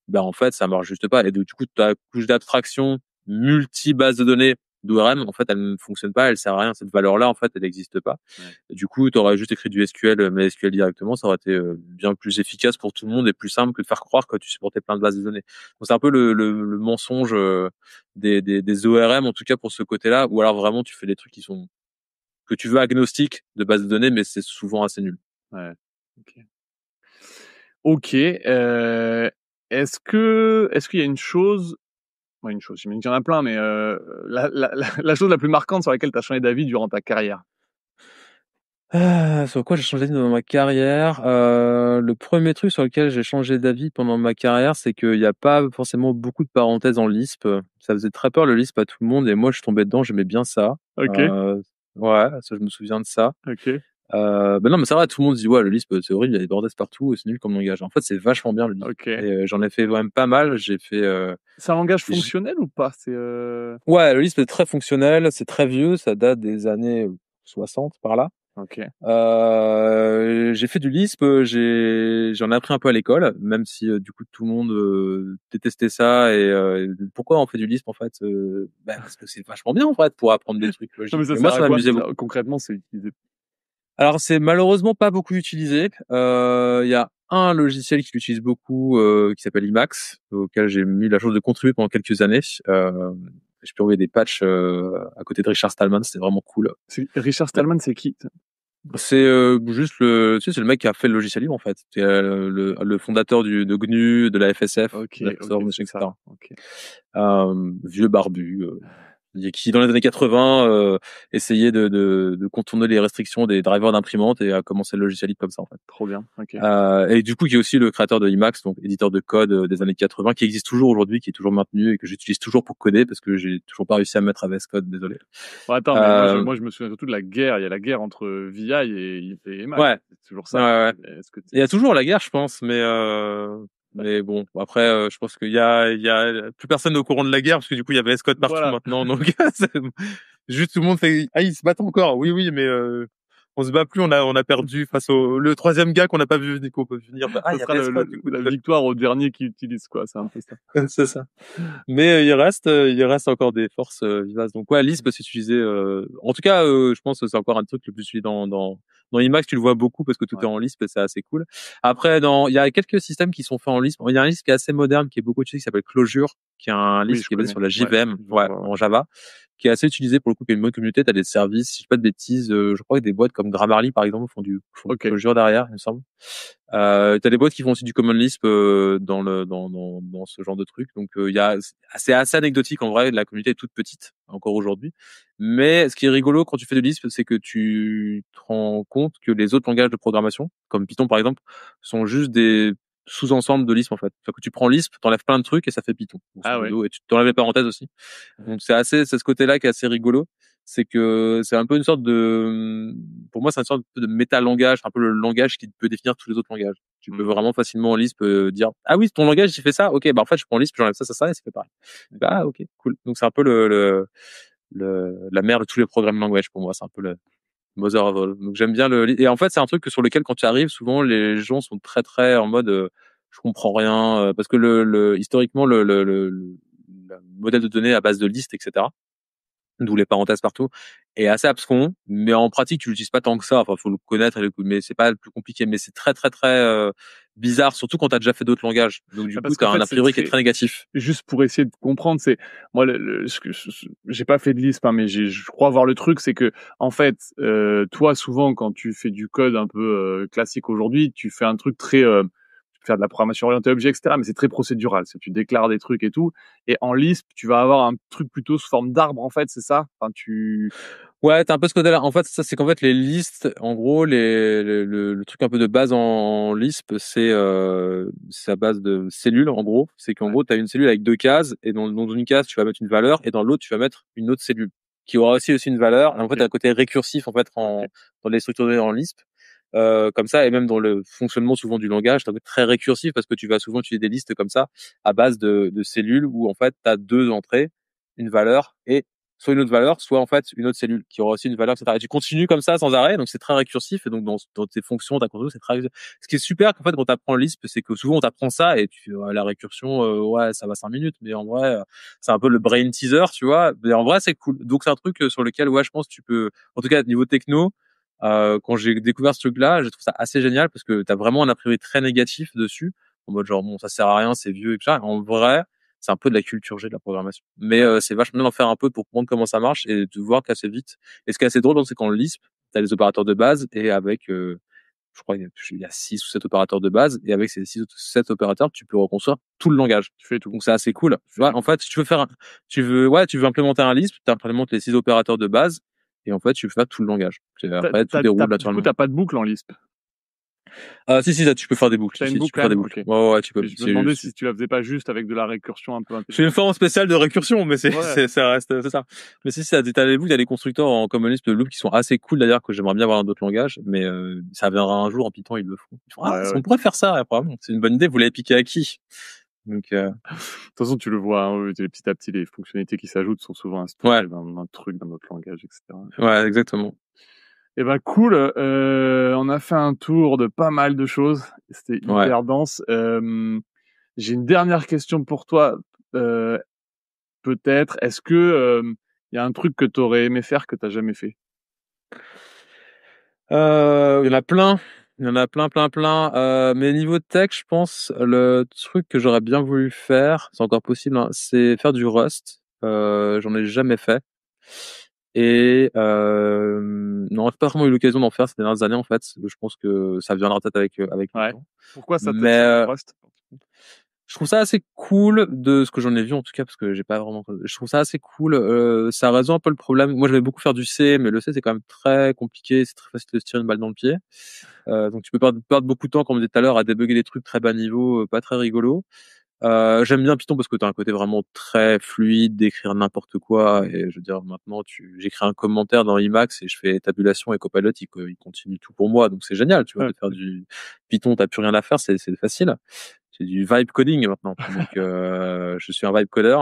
ben en fait, ça marche juste pas. Et du coup, ta couche d'abstraction multi-base de données d'ORM, en fait, elle ne fonctionne pas, elle sert à rien. Cette valeur-là, en fait, elle n'existe pas. Ouais. Et du coup, tu aurais juste écrit du SQL, mais SQL directement, ça aurait été bien plus efficace pour tout le monde et plus simple que de faire croire que tu supportais plein de bases de données. Donc, c'est un peu le mensonge des ORM, en tout cas pour ce côté-là, ou alors vraiment, tu fais des trucs que tu veux agnostiques de bases de données, mais c'est souvent assez nul. Ouais. Ok. Ok. Est-ce qu'il y a une chose, ouais, une chose, j'imagine qu'il y en a plein, mais la chose la plus marquante sur laquelle tu as changé d'avis durant ta carrière? Sur quoi j'ai changé d'avis dans ma carrière? Le premier truc sur lequel j'ai changé d'avis pendant ma carrière, c'est qu'il y a pas forcément beaucoup de parenthèses en Lisp. Ça faisait très peur le Lisp à tout le monde et moi je suis tombé dedans, j'aimais bien ça. Ok. Ouais, ça je me souviens de ça. Ok. Non mais c'est vrai, tout le monde dit: «Ouais, le Lisp, c'est horrible, il y a des parenthèses partout et c'est nul comme langage». En fait, c'est vachement bien le Lisp et Ok. j'en ai fait quand même pas mal. J'ai fait, C'est un langage j fonctionnel ou pas? ouais, le Lisp est très fonctionnel, c'est très vieux, ça date des années 60 par là. Ok. J'ai fait du Lisp, j'en ai appris un peu à l'école, même si du coup tout le monde détestait ça et pourquoi on fait du Lisp en fait parce que c'est vachement bien en fait pour apprendre des trucs Non, mais logiques. ça Et moi sert ça à quoi? m'amusait beaucoup. Concrètement, c'est utilisé. Alors c'est malheureusement pas beaucoup utilisé. Il y a un logiciel qui l'utilise beaucoup qui s'appelle Emacs, auquel j'ai eu la chance de contribuer pendant quelques années. Je peux envoyer des patchs à côté de Richard Stallman, c'était vraiment cool. Richard Stallman, c'est qui? C'est juste c'est le mec qui a fait le logiciel libre en fait. C'est le fondateur de GNU, de la FSF, Ok, de la ok, Foundation, c'est ça. etc. Ok. Vieux barbu. qui dans les années 80 essayait de contourner les restrictions des drivers d'imprimante et a commencé le logiciel libre comme ça en fait. Trop bien. Ok. Et du coup qui est aussi le créateur de Emacs, donc éditeur de code des années 80, qui existe toujours aujourd'hui, qui est toujours maintenu et que j'utilise toujours pour coder parce que j'ai toujours pas réussi à me mettre à VS Code, désolé. Bon, attends, mais moi je me souviens surtout de la guerre. Il y a la guerre entre VI et Emacs. Ouais. C'est toujours ça. Ouais. Il y a toujours la guerre, je pense, mais bon, après, je pense qu'il y a plus personne n'est au courant de la guerre parce que du coup, il y a VS Code partout maintenant. Donc, juste tout le monde fait, ils se battent encore. Oui, mais on se bat plus. On a perdu face au le troisième gars qu'on n'a pas vu venir. Il y a VS Code, la victoire au dernier qui utilise quoi. C'est un peu ça. C'est ça. Mais il reste encore des forces vivaces. Donc ouais, Lisp c'est utilisé. En tout cas, je pense que c'est encore un truc le plus utilisé dans Emacs. Tu le vois beaucoup parce que tout est en Lisp, c'est assez cool. Après, il y a quelques systèmes qui sont faits en Lisp. Il y a un Lisp qui est assez moderne, qui est beaucoup utilisé, qui s'appelle Clojure, qui est un Lisp qui est basé sur la JVM, en Java, qui est assez utilisé pour le coup, qui est une bonne communauté. T'as des services, si je dis pas de bêtises, je crois que des boîtes comme Grammarly par exemple font du Clojure derrière, il me semble. T'as des boîtes qui font aussi du Common Lisp dans ce genre de truc. Donc c'est assez anecdotique en vrai. La communauté est toute petite encore aujourd'hui. Mais ce qui est rigolo quand tu fais du Lisp, c'est que tu te rends compte que les autres langages de programmation, comme Python par exemple, sont juste des sous-ensembles de Lisp en fait. Enfin, que tu prends Lisp, t'enlèves plein de trucs et ça fait Python. Et tu t'enlèves les parenthèses aussi. Donc c'est ce côté-là qui est assez rigolo. C'est que c'est un peu une sorte pour moi c'est une sorte de méta-langage, un peu le langage qui peut définir tous les autres langages. Tu peux vraiment facilement en Lisp dire ah oui, ton langage il fait ça, ok, bah en fait je prends Lisp, j'enlève ça et ça fait pareil. Ah ok, cool. Donc c'est un peu la mère de tous les programming language pour moi, c'est un peu le mother of all. Donc j'aime bien et en fait c'est un truc sur lequel quand tu arrives souvent les gens sont très très en mode je comprends rien parce que historiquement le modèle de données à base de listes, etc., d'où les parenthèses partout, est assez abscon, mais en pratique tu l'utilises pas tant que ça. Enfin, faut le connaître, mais c'est pas le plus compliqué. Mais c'est très très très bizarre, surtout quand t'as déjà fait d'autres langages. Donc du coup, t'as un a priori qui est très négatif. Juste pour essayer de comprendre, c'est moi, j'ai pas fait de Lisp, hein, mais je crois voir le truc, c'est que en fait, toi, souvent, quand tu fais du code un peu classique aujourd'hui, tu fais un truc très faire de la programmation orientée objet, etc. Mais c'est très procédural. C'est tu déclares des trucs et tout. Et en Lisp, tu vas avoir un truc plutôt sous forme d'arbre, en fait, c'est ça? Enfin, Ouais, t'as un peu ce côté-là. En fait, ça, c'est qu'en fait, les listes, en gros, le truc un peu de base en Lisp, c'est à base de cellules, en gros. C'est qu'en gros, t'as une cellule avec deux cases, et dans une case, tu vas mettre une valeur, et dans l'autre, tu vas mettre une autre cellule, qui aura aussi une valeur. Et en fait, t'as un côté récursif, en fait, dans les structures en Lisp. Comme ça, et même dans le fonctionnement souvent du langage, c'est très récursif parce que tu vas souvent utiliser des listes comme ça à base de cellules où en fait tu as deux entrées, une valeur et soit une autre valeur, soit en fait une autre cellule qui aura aussi une valeur, etc. Et tu continues comme ça sans arrêt, donc c'est très récursif et donc dans tes fonctions, ta construction, c'est très récursif. Ce qui est super qu'en fait quand tu apprends Lisp, c'est que souvent on t'apprend ça et la récursion, ouais ça va 5 minutes, mais en vrai c'est un peu le brain teaser, tu vois. Mais en vrai c'est cool. Donc c'est un truc sur lequel ouais je pense que tu peux, en tout cas niveau techno. Quand j'ai découvert ce truc-là, je trouve ça assez génial parce que t'as vraiment un a priori très négatif dessus, en mode genre bon ça sert à rien, c'est vieux et tout ça. En vrai, c'est un peu de la culture G de la programmation. Mais c'est vachement bien d'en faire un peu pour comprendre comment ça marche et de voir qu'assez vite. Et ce qui est assez drôle, c'est qu'en Lisp, t'as les opérateurs de base et avec je crois qu'il y a 6 ou 7 opérateurs de base et avec ces 6 ou 7 opérateurs, tu peux reconstruire tout le langage. Tu fais tout. Donc c'est assez cool. Tu vois, en fait, si tu veux implémenter un Lisp, tu implémentes les 6 opérateurs de base. Et en fait, tu fais tout le langage. Après, tout déroule naturellement. Du coup, t'as pas de boucle en Lisp. Si, tu peux faire des boucles. T'as une boucle, tu peux faire des boucles. Ouais, tu peux. Je me demandais si tu la faisais pas juste avec de la récursion un peu intelligente. C'est une forme spéciale de récursion, mais ça reste, c'est ça. Mais si, t'as des boucles, il y a des constructeurs en Common Lisp de loop qui sont assez cool d'ailleurs, que j'aimerais bien voir dans d'autres langages, mais ça viendra un jour en Python, ils le feront. On pourrait faire ça, probablement. C'est une bonne idée, vous l'avez piqué à qui? Donc, de toute façon, tu le vois, hein, petit à petit, les fonctionnalités qui s'ajoutent sont souvent inspirées d'un truc, d'un autre langage, etc. Ouais, exactement. Eh ben, cool. On a fait un tour de pas mal de choses. C'était hyper dense. J'ai une dernière question pour toi. Peut-être, est-ce que y a un truc que t'aurais aimé faire que t'as jamais fait? Il y en a plein. Il y en a plein. Mais niveau tech, je pense, le truc que j'aurais bien voulu faire, c'est encore possible, hein, c'est faire du Rust. J'en ai jamais fait. Et non, j'ai pas vraiment eu l'occasion d'en faire ces dernières années, en fait. Je pense que ça viendra peut-être avec le temps. Pourquoi ça t'attire Rust? Je trouve ça assez cool de ce que j'en ai vu en tout cas parce que j'ai pas vraiment. Je trouve ça assez cool. Ça résout un peu le problème. Moi, j'aimais beaucoup faire du C, mais le C c'est quand même très compliqué. C'est très facile de se tirer une balle dans le pied. Donc tu peux perdre beaucoup de temps, comme on disait tout à l'heure, à débugger des trucs très bas niveau, pas très rigolos. J'aime bien Python parce que t'as un côté vraiment très fluide d'écrire n'importe quoi. Et je veux dire, maintenant, j'écris un commentaire dans Emacs et je fais tabulation et Copilot, il continue tout pour moi. Donc c'est génial, tu vois, de faire du Python, t'as plus rien à faire, c'est facile. C'est du vibe coding maintenant. Donc, je suis un vibe coder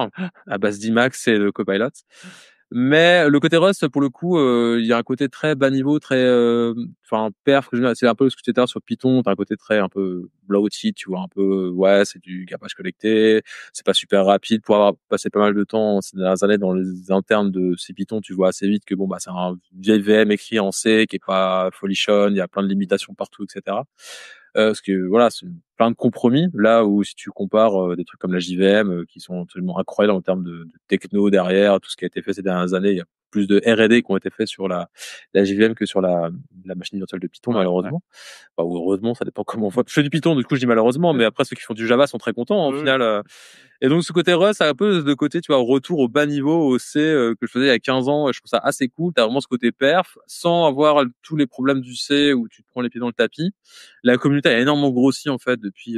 à base d'Emacs et de Copilot. Mais le côté Rust, pour le coup, il y a un côté très bas niveau, très, enfin, perf. C'est un peu ce que tu disais sur Python. T'as un côté très un peu bloated, tu vois, un peu, ouais, c'est du garbage collecté. C'est pas super rapide. Pour avoir passé pas mal de temps ces dernières années dans les internes de ces Python, tu vois assez vite que bon, bah, c'est un vieil VM écrit en C qui est pas folichon. Il y a plein de limitations partout, etc. Parce que voilà, c'est plein de compromis. Là où si tu compares des trucs comme la JVM qui sont absolument incroyables en termes de techno derrière, tout ce qui a été fait ces dernières années, il y a plus de R&D qui ont été faits sur la JVM que sur la machine virtuelle de Python, malheureusement. Enfin, ou heureusement, ça dépend comment on voit. Je fais du Python, du coup je dis malheureusement, mais après ceux qui font du Java sont très contents au final. Et donc ce côté Rust, c'est un peu de côté, tu vois, retour au bas niveau, au C que je faisais il y a 15 ans. Et je trouve ça assez cool. T'as vraiment ce côté perf, sans avoir tous les problèmes du C où tu te prends les pieds dans le tapis. La communauté a énormément grossi en fait depuis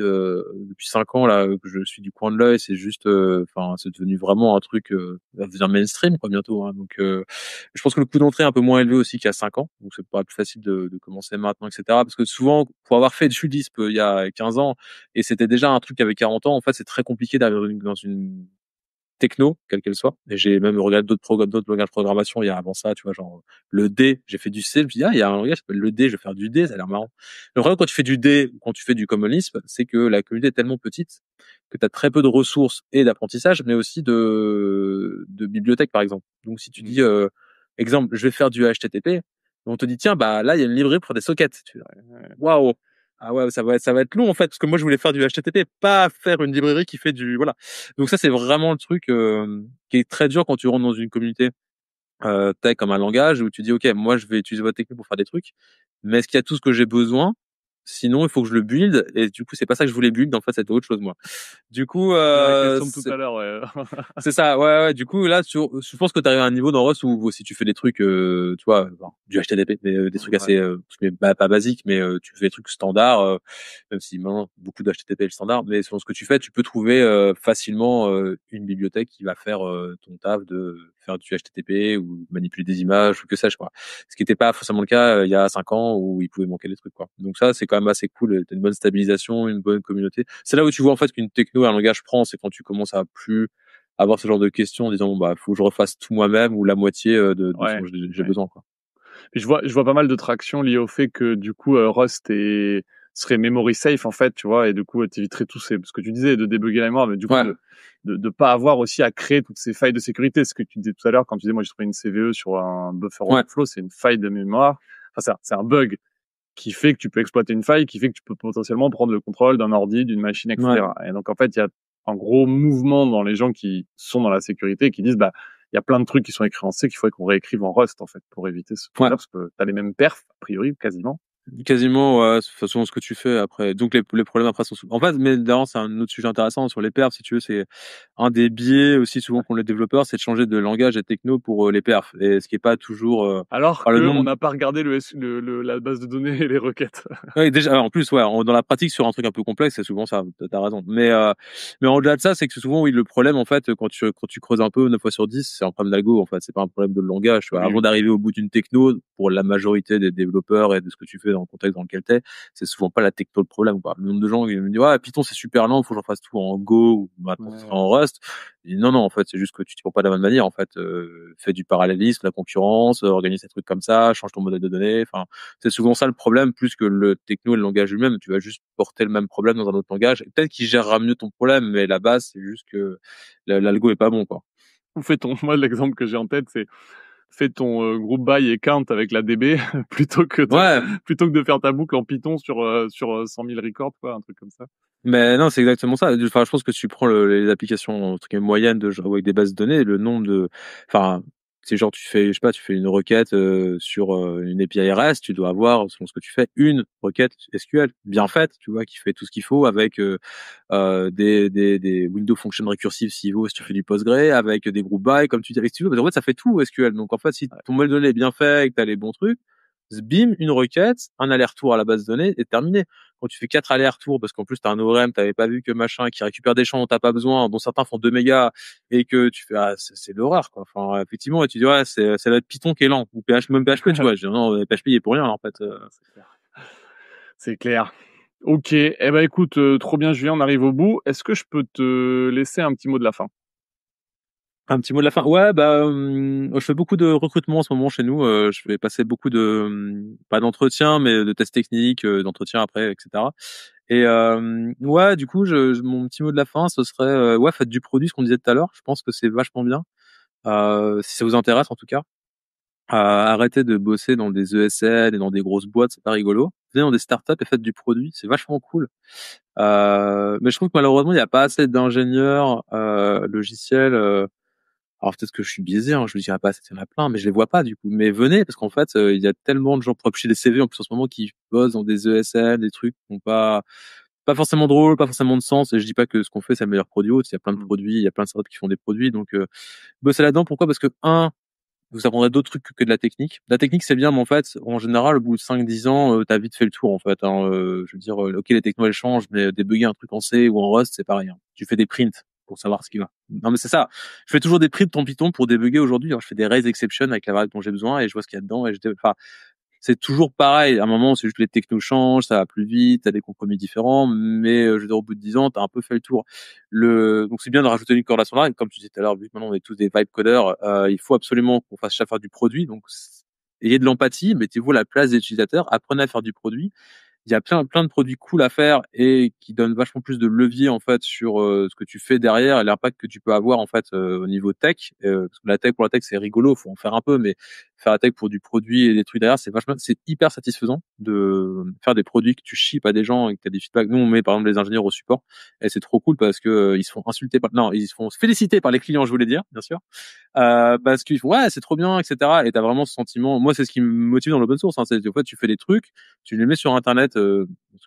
5 ans là que je suis du coin de l'œil. C'est juste, enfin, c'est devenu vraiment un truc va devenir mainstream quoi bientôt. Hein. Donc, je pense que le coût d'entrée est un peu moins élevé aussi qu'il y a 5 ans. Donc c'est pas plus facile de commencer maintenant, etc. Parce que souvent, pour avoir fait du Lisp il y a 15 ans et c'était déjà un truc qui avait 40 ans, en fait, c'est très compliqué d'arriver dans une techno, quelle qu'elle soit. Et j'ai même regardé d'autres langages de programmation il y a avant ça, tu vois, genre le D, j'ai fait du C, je me dis, ah, il y a un langage qui s'appelle le D, je vais faire du D, ça a l'air marrant. Le problème quand tu fais du D ou quand tu fais du Common Lisp, c'est que la communauté est tellement petite que tu as très peu de ressources et d'apprentissage, mais aussi de bibliothèques, par exemple. Donc si tu dis, exemple, je vais faire du HTTP, on te dit, tiens, bah là, il y a une librairie pour faire des sockets. Tu dis, waouh! Ah ouais, ça va être long en fait, parce que moi je voulais faire du HTTP, pas faire une librairie qui fait du voilà. Donc ça c'est vraiment le truc qui est très dur quand tu rentres dans une communauté tech comme un langage où tu dis ok moi je vais utiliser votre technique pour faire des trucs, mais est-ce qu'il y a tout ce que j'ai besoin? Sinon il faut que je le build et du coup c'est pas ça que je voulais build en fait c'était autre chose moi. Du coup La question de tout à l'heure, ouais. c'est ça, ouais. Du coup, là, je pense que tu arrives à un niveau dans Rust où si tu fais des trucs, tu vois, bon, du HTTP, mais, des trucs assez, pas basiques, mais tu fais des trucs standards, même si maintenant beaucoup d'HTTP est le standard, mais selon ce que tu fais, tu peux trouver facilement une bibliothèque qui va faire ton taf de faire du HTTP ou manipuler des images ou que sais-je quoi. Ce qui n'était pas forcément le cas il y a 5 ans où il pouvait manquer des trucs quoi. Donc ça, c'est quand même assez cool. T'as une bonne stabilisation, une bonne communauté. C'est là où tu vois en fait qu'une techno et un langage prend, c'est quand tu commences à plus avoir ce genre de questions en disant bah faut que je refasse tout moi-même ou la moitié de ce dont j'ai besoin quoi. Puis je vois pas mal de traction liées au fait que du coup Rust serait memory safe en fait, tu vois, et du coup t'éviterais tout ce que tu disais de débugger la mémoire, mais du coup de pas avoir aussi à créer toutes ces failles de sécurité. Ce que tu disais tout à l'heure quand tu disais moi j'ai trouvé une CVE sur un buffer overflow, c'est une faille de mémoire. Enfin c'est un bug qui fait que tu peux exploiter une faille, qui fait que tu peux potentiellement prendre le contrôle d'un ordi, d'une machine, etc. Et donc en fait il y a un gros mouvement dans les gens qui sont dans la sécurité qui disent bah il y a plein de trucs qui sont écrits en C qu'il faudrait qu'on réécrive en Rust en fait pour éviter ce truc-là parce que t'as les mêmes perfs a priori quasiment. Quasiment, ouais, de toute façon, ce que tu fais après. Donc, les problèmes après sont en fait, mais d'ailleurs, c'est un autre sujet intéressant sur les perfs, si tu veux, c'est un des biais aussi souvent qu'ont les développeurs, c'est de changer de langage et techno pour les perfs. Et ce qui est pas toujours, alors qu'on n'a pas regardé la base de données et les requêtes. Oui, déjà, en plus, ouais, dans la pratique, sur un truc un peu complexe, c'est souvent ça, t'as raison. Mais au-delà de ça, c'est que souvent, oui, le problème, en fait, quand tu creuses un peu 9 fois sur 10, c'est un problème d'algo, en fait, c'est pas un problème de langage, tu vois. Avant d'arriver au bout d'une techno, pour la majorité des développeurs et de ce que tu fais dans le contexte dans lequel t'es, c'est souvent pas la techno le problème, quoi. Le nombre de gens qui me disent, ouais, Python, c'est super lent, faut que j'en fasse tout en Go, ou maintenant, ce sera en Rust. Et non, en fait, c'est juste que tu t'y prends pas de la bonne manière, en fait. Fais du parallélisme, la concurrence, organise des trucs comme ça, change ton modèle de données, enfin, c'est souvent ça le problème, plus que le techno et le langage lui-même. Tu vas juste porter le même problème dans un autre langage. Et peut-être qu'il gérera mieux ton problème, mais la base, c'est juste que l'algo est pas bon, quoi. Moi, l'exemple que j'ai en tête, c'est fais ton group by et count avec la DB plutôt que de faire ta boucle en Python sur 100 000 records, quoi, un truc comme ça. Mais non, c'est exactement ça. Enfin, je pense que si tu prends les applications entre guillemets moyennes de genre avec des bases de données, le nombre de, enfin, c'est genre tu fais, je sais pas, tu fais une requête sur une API REST, tu dois avoir, selon ce que tu fais, une requête SQL bien faite, tu vois, qui fait tout ce qu'il faut avec des window functions récursives si tu fais du Postgre, avec des group by, comme tu dis, avec si tu veux. Parce qu'en fait, ça fait tout SQL. Donc en fait, si ton modèle de données est bien fait et que tu as les bons trucs, bim, une requête, un aller-retour à la base de données et terminé. Quand tu fais 4 allers-retours, parce qu'en plus t'as un ORM, t'avais pas vu que machin, qui récupère des champs dont t'as pas besoin, dont certains font 2 mégas, et que tu fais, c'est l'horreur, quoi. Enfin, effectivement, et tu dis, ouais, c'est le Python qui est lent, ou PHP, même PHP, tu vois. Je dis, non, PHP, il est pour rien, en fait. C'est clair. C'est clair. Ok, eh ben écoute, trop bien Julien, on arrive au bout. Est-ce que je peux te laisser un petit mot de la fin? Un petit mot de la fin. Ouais, je fais beaucoup de recrutement en ce moment chez nous. Je vais passer beaucoup pas d'entretien, mais de tests techniques, d'entretien après, etc. Et ouais, du coup, mon petit mot de la fin, ce serait, ouais, faites du produit, ce qu'on disait tout à l'heure. Je pense que c'est vachement bien. Si ça vous intéresse, en tout cas. Arrêtez de bosser dans des ESL et dans des grosses boîtes, c'est pas rigolo. Venez dans des startups et faites du produit, c'est vachement cool. Mais je trouve que malheureusement, il n'y a pas assez d'ingénieurs logiciels. Alors peut-être que je suis biaisé, hein, je le dirais pas, il y en a plein, mais je les vois pas du coup. Mais venez, parce qu'en fait, il y a tellement de gens pour appuyer des CV en plus en ce moment qui bossent dans des ESL, des trucs qui n'ont pas forcément drôle, pas forcément de sens. Et je dis pas que ce qu'on fait c'est le meilleur produit autre. Il y a plein de produits, il y a plein de startups qui font des produits. Donc bossez là-dedans. Pourquoi? Parce que vous apprendrez d'autres trucs que de la technique. La technique, c'est bien, mais en fait, en général, au bout de 5-10 ans, t'as vite fait le tour, en fait. Hein. Je veux dire, ok, les technos, elles changent, mais débugger un truc en C ou en Rust, c'est pareil. Hein. Tu fais des prints pour savoir ce qui va. Non, mais c'est ça. Je fais toujours des prints en Python pour débugger aujourd'hui. Alors, je fais des raise exception avec la variable dont j'ai besoin et je vois ce qu'il y a dedans. Enfin, c'est toujours pareil. À un moment, c'est juste que les technos changent, ça va plus vite, t'as des compromis différents, mais je veux dire, au bout de 10 ans, t'as un peu fait le tour. Donc c'est bien de rajouter une corrélation là. Et comme tu disais tout à l'heure, vu que maintenant on est tous des vibe codeurs, il faut absolument qu'on fasse chaque fois du produit. Donc ayez de l'empathie, mettez-vous à la place des utilisateurs, apprenez à faire du produit. Il y a plein de produits cool à faire et qui donnent vachement plus de levier en fait sur ce que tu fais derrière et l'impact que tu peux avoir en fait au niveau tech. Parce que la tech pour la tech c'est rigolo, faut en faire un peu, mais faire la tech pour du produit et des trucs derrière, c'est hyper satisfaisant de faire des produits que tu ships à des gens et que tu as des feedbacks. Nous on met par exemple les ingénieurs au support et c'est trop cool parce que ils se font insulter non, ils se font féliciter par les clients, je voulais dire, bien sûr. Parce qu'ils font ouais c'est trop bien, etc. Et t'as vraiment ce sentiment. Moi c'est ce qui me motive dans l'open source, hein, c'est en fait tu fais des trucs, tu les mets sur internet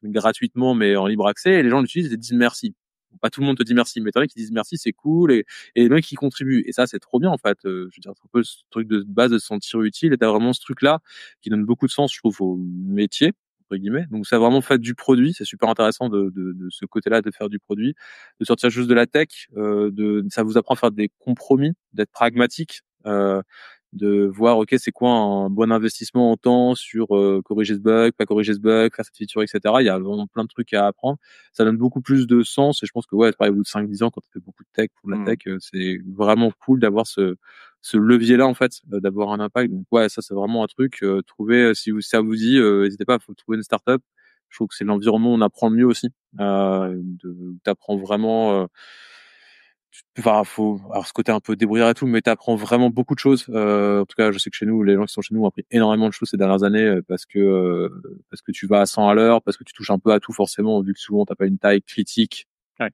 gratuitement mais en libre accès et les gens l'utilisent et disent merci. Pas tout le monde te dit merci, mais t'as qui disent merci, c'est cool et les mecs qui contribuent et ça c'est trop bien en fait. Je veux dire c'est un peu ce truc de base de se sentir utile et t'as vraiment ce truc là qui donne beaucoup de sens je trouve au métier entre guillemets. Donc ça a vraiment fait du produit, c'est super intéressant de ce côté-là de faire du produit, de sortir juste de la tech, ça vous apprend à faire des compromis, d'être pragmatique. De voir ok c'est quoi un bon investissement en temps sur corriger ce bug, pas corriger ce bug, faire cette feature, etc. Il y a vraiment plein de trucs à apprendre. Ça donne beaucoup plus de sens et je pense que ouais pareil au bout de 5-10 ans quand tu fais beaucoup de tech pour la tech c'est vraiment cool d'avoir ce levier là en fait d'avoir un impact. Donc ouais ça c'est vraiment un truc trouver si ça vous dit n'hésitez pas, faut trouver une startup. Je trouve que c'est l'environnement où on apprend le mieux aussi. T'apprends vraiment enfin alors ce côté un peu débrouillard et tout mais t'apprends vraiment beaucoup de choses en tout cas je sais que chez nous les gens qui sont chez nous ont appris énormément de choses ces dernières années parce que tu vas à 100 à l'heure, parce que tu touches un peu à tout forcément vu que souvent t'as pas une taille critique. Ouais.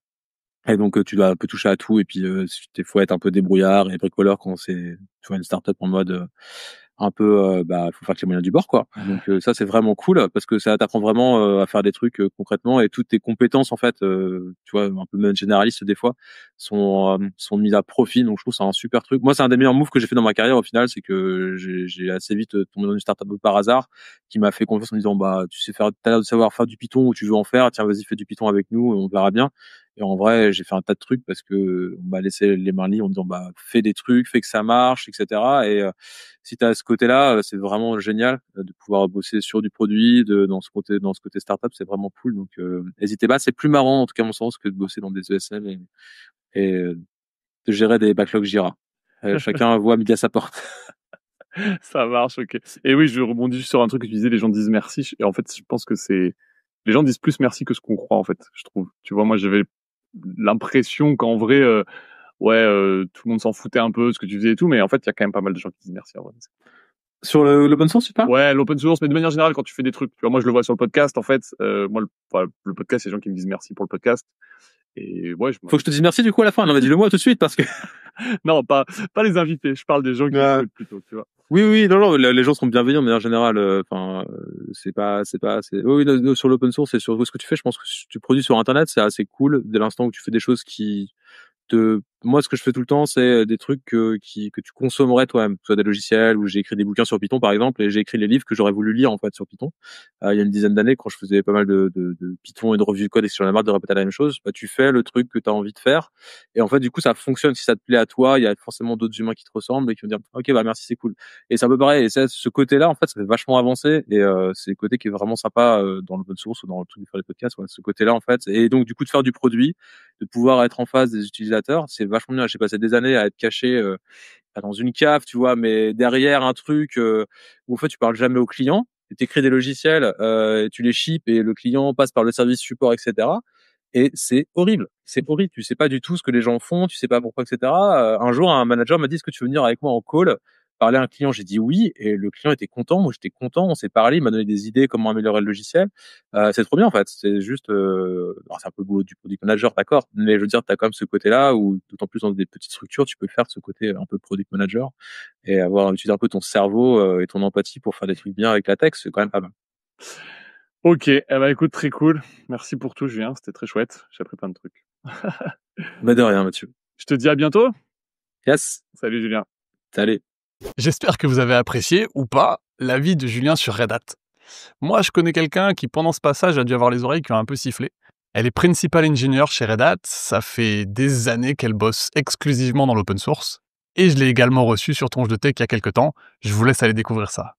Et donc tu dois un peu toucher à tout et puis faut être un peu débrouillard et bricoleur quand c'est tu vois une startup en mode un peu faut faire avec les moyens du bord quoi. Donc ça c'est vraiment cool parce que ça t'apprend vraiment à faire des trucs concrètement et toutes tes compétences en fait tu vois un peu même généralistes des fois sont mises à profit. Donc je trouve que c'est un super truc. Moi c'est un des meilleurs moves que j'ai fait dans ma carrière au final, c'est que j'ai assez vite tombé dans une startup par hasard qui m'a fait confiance en me disant tu sais faire t'as l'air de savoir faire du Python ou tu veux en faire, tiens vas-y fais du Python avec nous et on verra bien. Et en vrai, j'ai fait un tas de trucs parce que on m'a laissé les mains libres en disant fais des trucs, fais que ça marche, etc. Et si tu as ce côté-là, c'est vraiment génial de pouvoir bosser sur du produit, dans ce côté startup, c'est vraiment cool. Donc n'hésitez pas, c'est plus marrant en tout cas à mon sens que de bosser dans des ESL et de gérer des backlogs Jira. Chacun voit midi à sa porte. Ça marche, ok. Et oui, je rebondis juste sur un truc que tu disais, les gens disent merci. Et en fait, je pense que les gens disent plus merci que ce qu'on croit, en fait, je trouve. Tu vois, moi, j'avais l'impression qu'en vrai, tout le monde s'en foutait un peu de ce que tu faisais et tout, mais en fait, il y a quand même pas mal de gens qui disent merci, en vrai. Sur l'open source, tu parles? Ouais, l'open source, mais de manière générale, quand tu fais des trucs, tu vois, moi, je le vois sur le podcast, en fait, moi, le podcast, c'est les gens qui me disent merci pour le podcast. Et ouais, faut que je te dise merci du coup à la fin. Non, mais dis-le moi tout de suite parce que Non, pas les invités, je parle des gens qui Ouais. écoutent plutôt, tu vois? Oui, oui, non, non, les gens sont bienveillants, mais en général, enfin, c'est oui, oui, non, sur l'open source et sur ce que tu fais, je pense que si tu produis sur internet, c'est assez cool dès l'instant où tu fais des choses qui moi, ce que je fais tout le temps, c'est des trucs que tu consommerais toi-même, que ce soit des logiciels où j'ai écrit des bouquins sur Python, par exemple, et j'ai écrit les livres que j'aurais voulu lire, en fait, sur Python. Il y a une dizaine d'années, quand je faisais pas mal de Python et de revues de code et que sur la marre de répéter la même chose, bah, tu fais le truc que tu as envie de faire. Et en fait, du coup, ça fonctionne. Si ça te plaît à toi, il y a forcément d'autres humains qui te ressemblent et qui vont dire, OK, bah, merci, c'est cool. Et c'est un peu pareil. Et ce côté-là, en fait, ça fait vachement avancer. Et c'est le côté qui est vraiment sympa dans l'open source ou dans le truc de faire des podcasts. Ouais, ce côté-là, en fait. Et donc, du coup, de faire du produit, de pouvoir être en face des utilisateurs, c'est vachement bien. J'ai passé des années à être caché pas dans une cave, tu vois, mais derrière un truc où en fait tu parles jamais au client, tu écris des logiciels, et tu les ships et le client passe par le service support, etc. Et c'est horrible. C'est horrible. Tu sais pas du tout ce que les gens font, tu sais pas pourquoi, etc. Un jour, un manager m'a dit, est-ce que tu veux venir avec moi en call, parler à un client? J'ai dit oui, et le client était content. Moi, j'étais content. On s'est parlé. Il m'a donné des idées comment améliorer le logiciel. C'est trop bien, en fait. C'est juste, alors c'est un peu le boulot du product manager, d'accord. Mais je veux dire, t'as quand même ce côté-là où, d'autant plus dans des petites structures, tu peux faire ce côté un peu product manager et utiliser un peu ton cerveau, et ton empathie pour faire des trucs bien avec la tech. C'est quand même pas mal. OK, eh ben, écoute, très cool. Merci pour tout, Julien, c'était très chouette. J'ai appris plein de trucs. Bah, de rien, Mathieu. Je te dis à bientôt. Yes. Salut, Julien. Salut. J'espère que vous avez apprécié, ou pas, l'avis de Julien sur Red Hat. Moi, je connais quelqu'un qui, pendant ce passage, a dû avoir les oreilles qui ont un peu sifflé. Elle est principal engineer chez Red Hat, ça fait des années qu'elle bosse exclusivement dans l'open source, et je l'ai également reçue sur Tronche de Tech il y a quelques temps. Je vous laisse aller découvrir ça.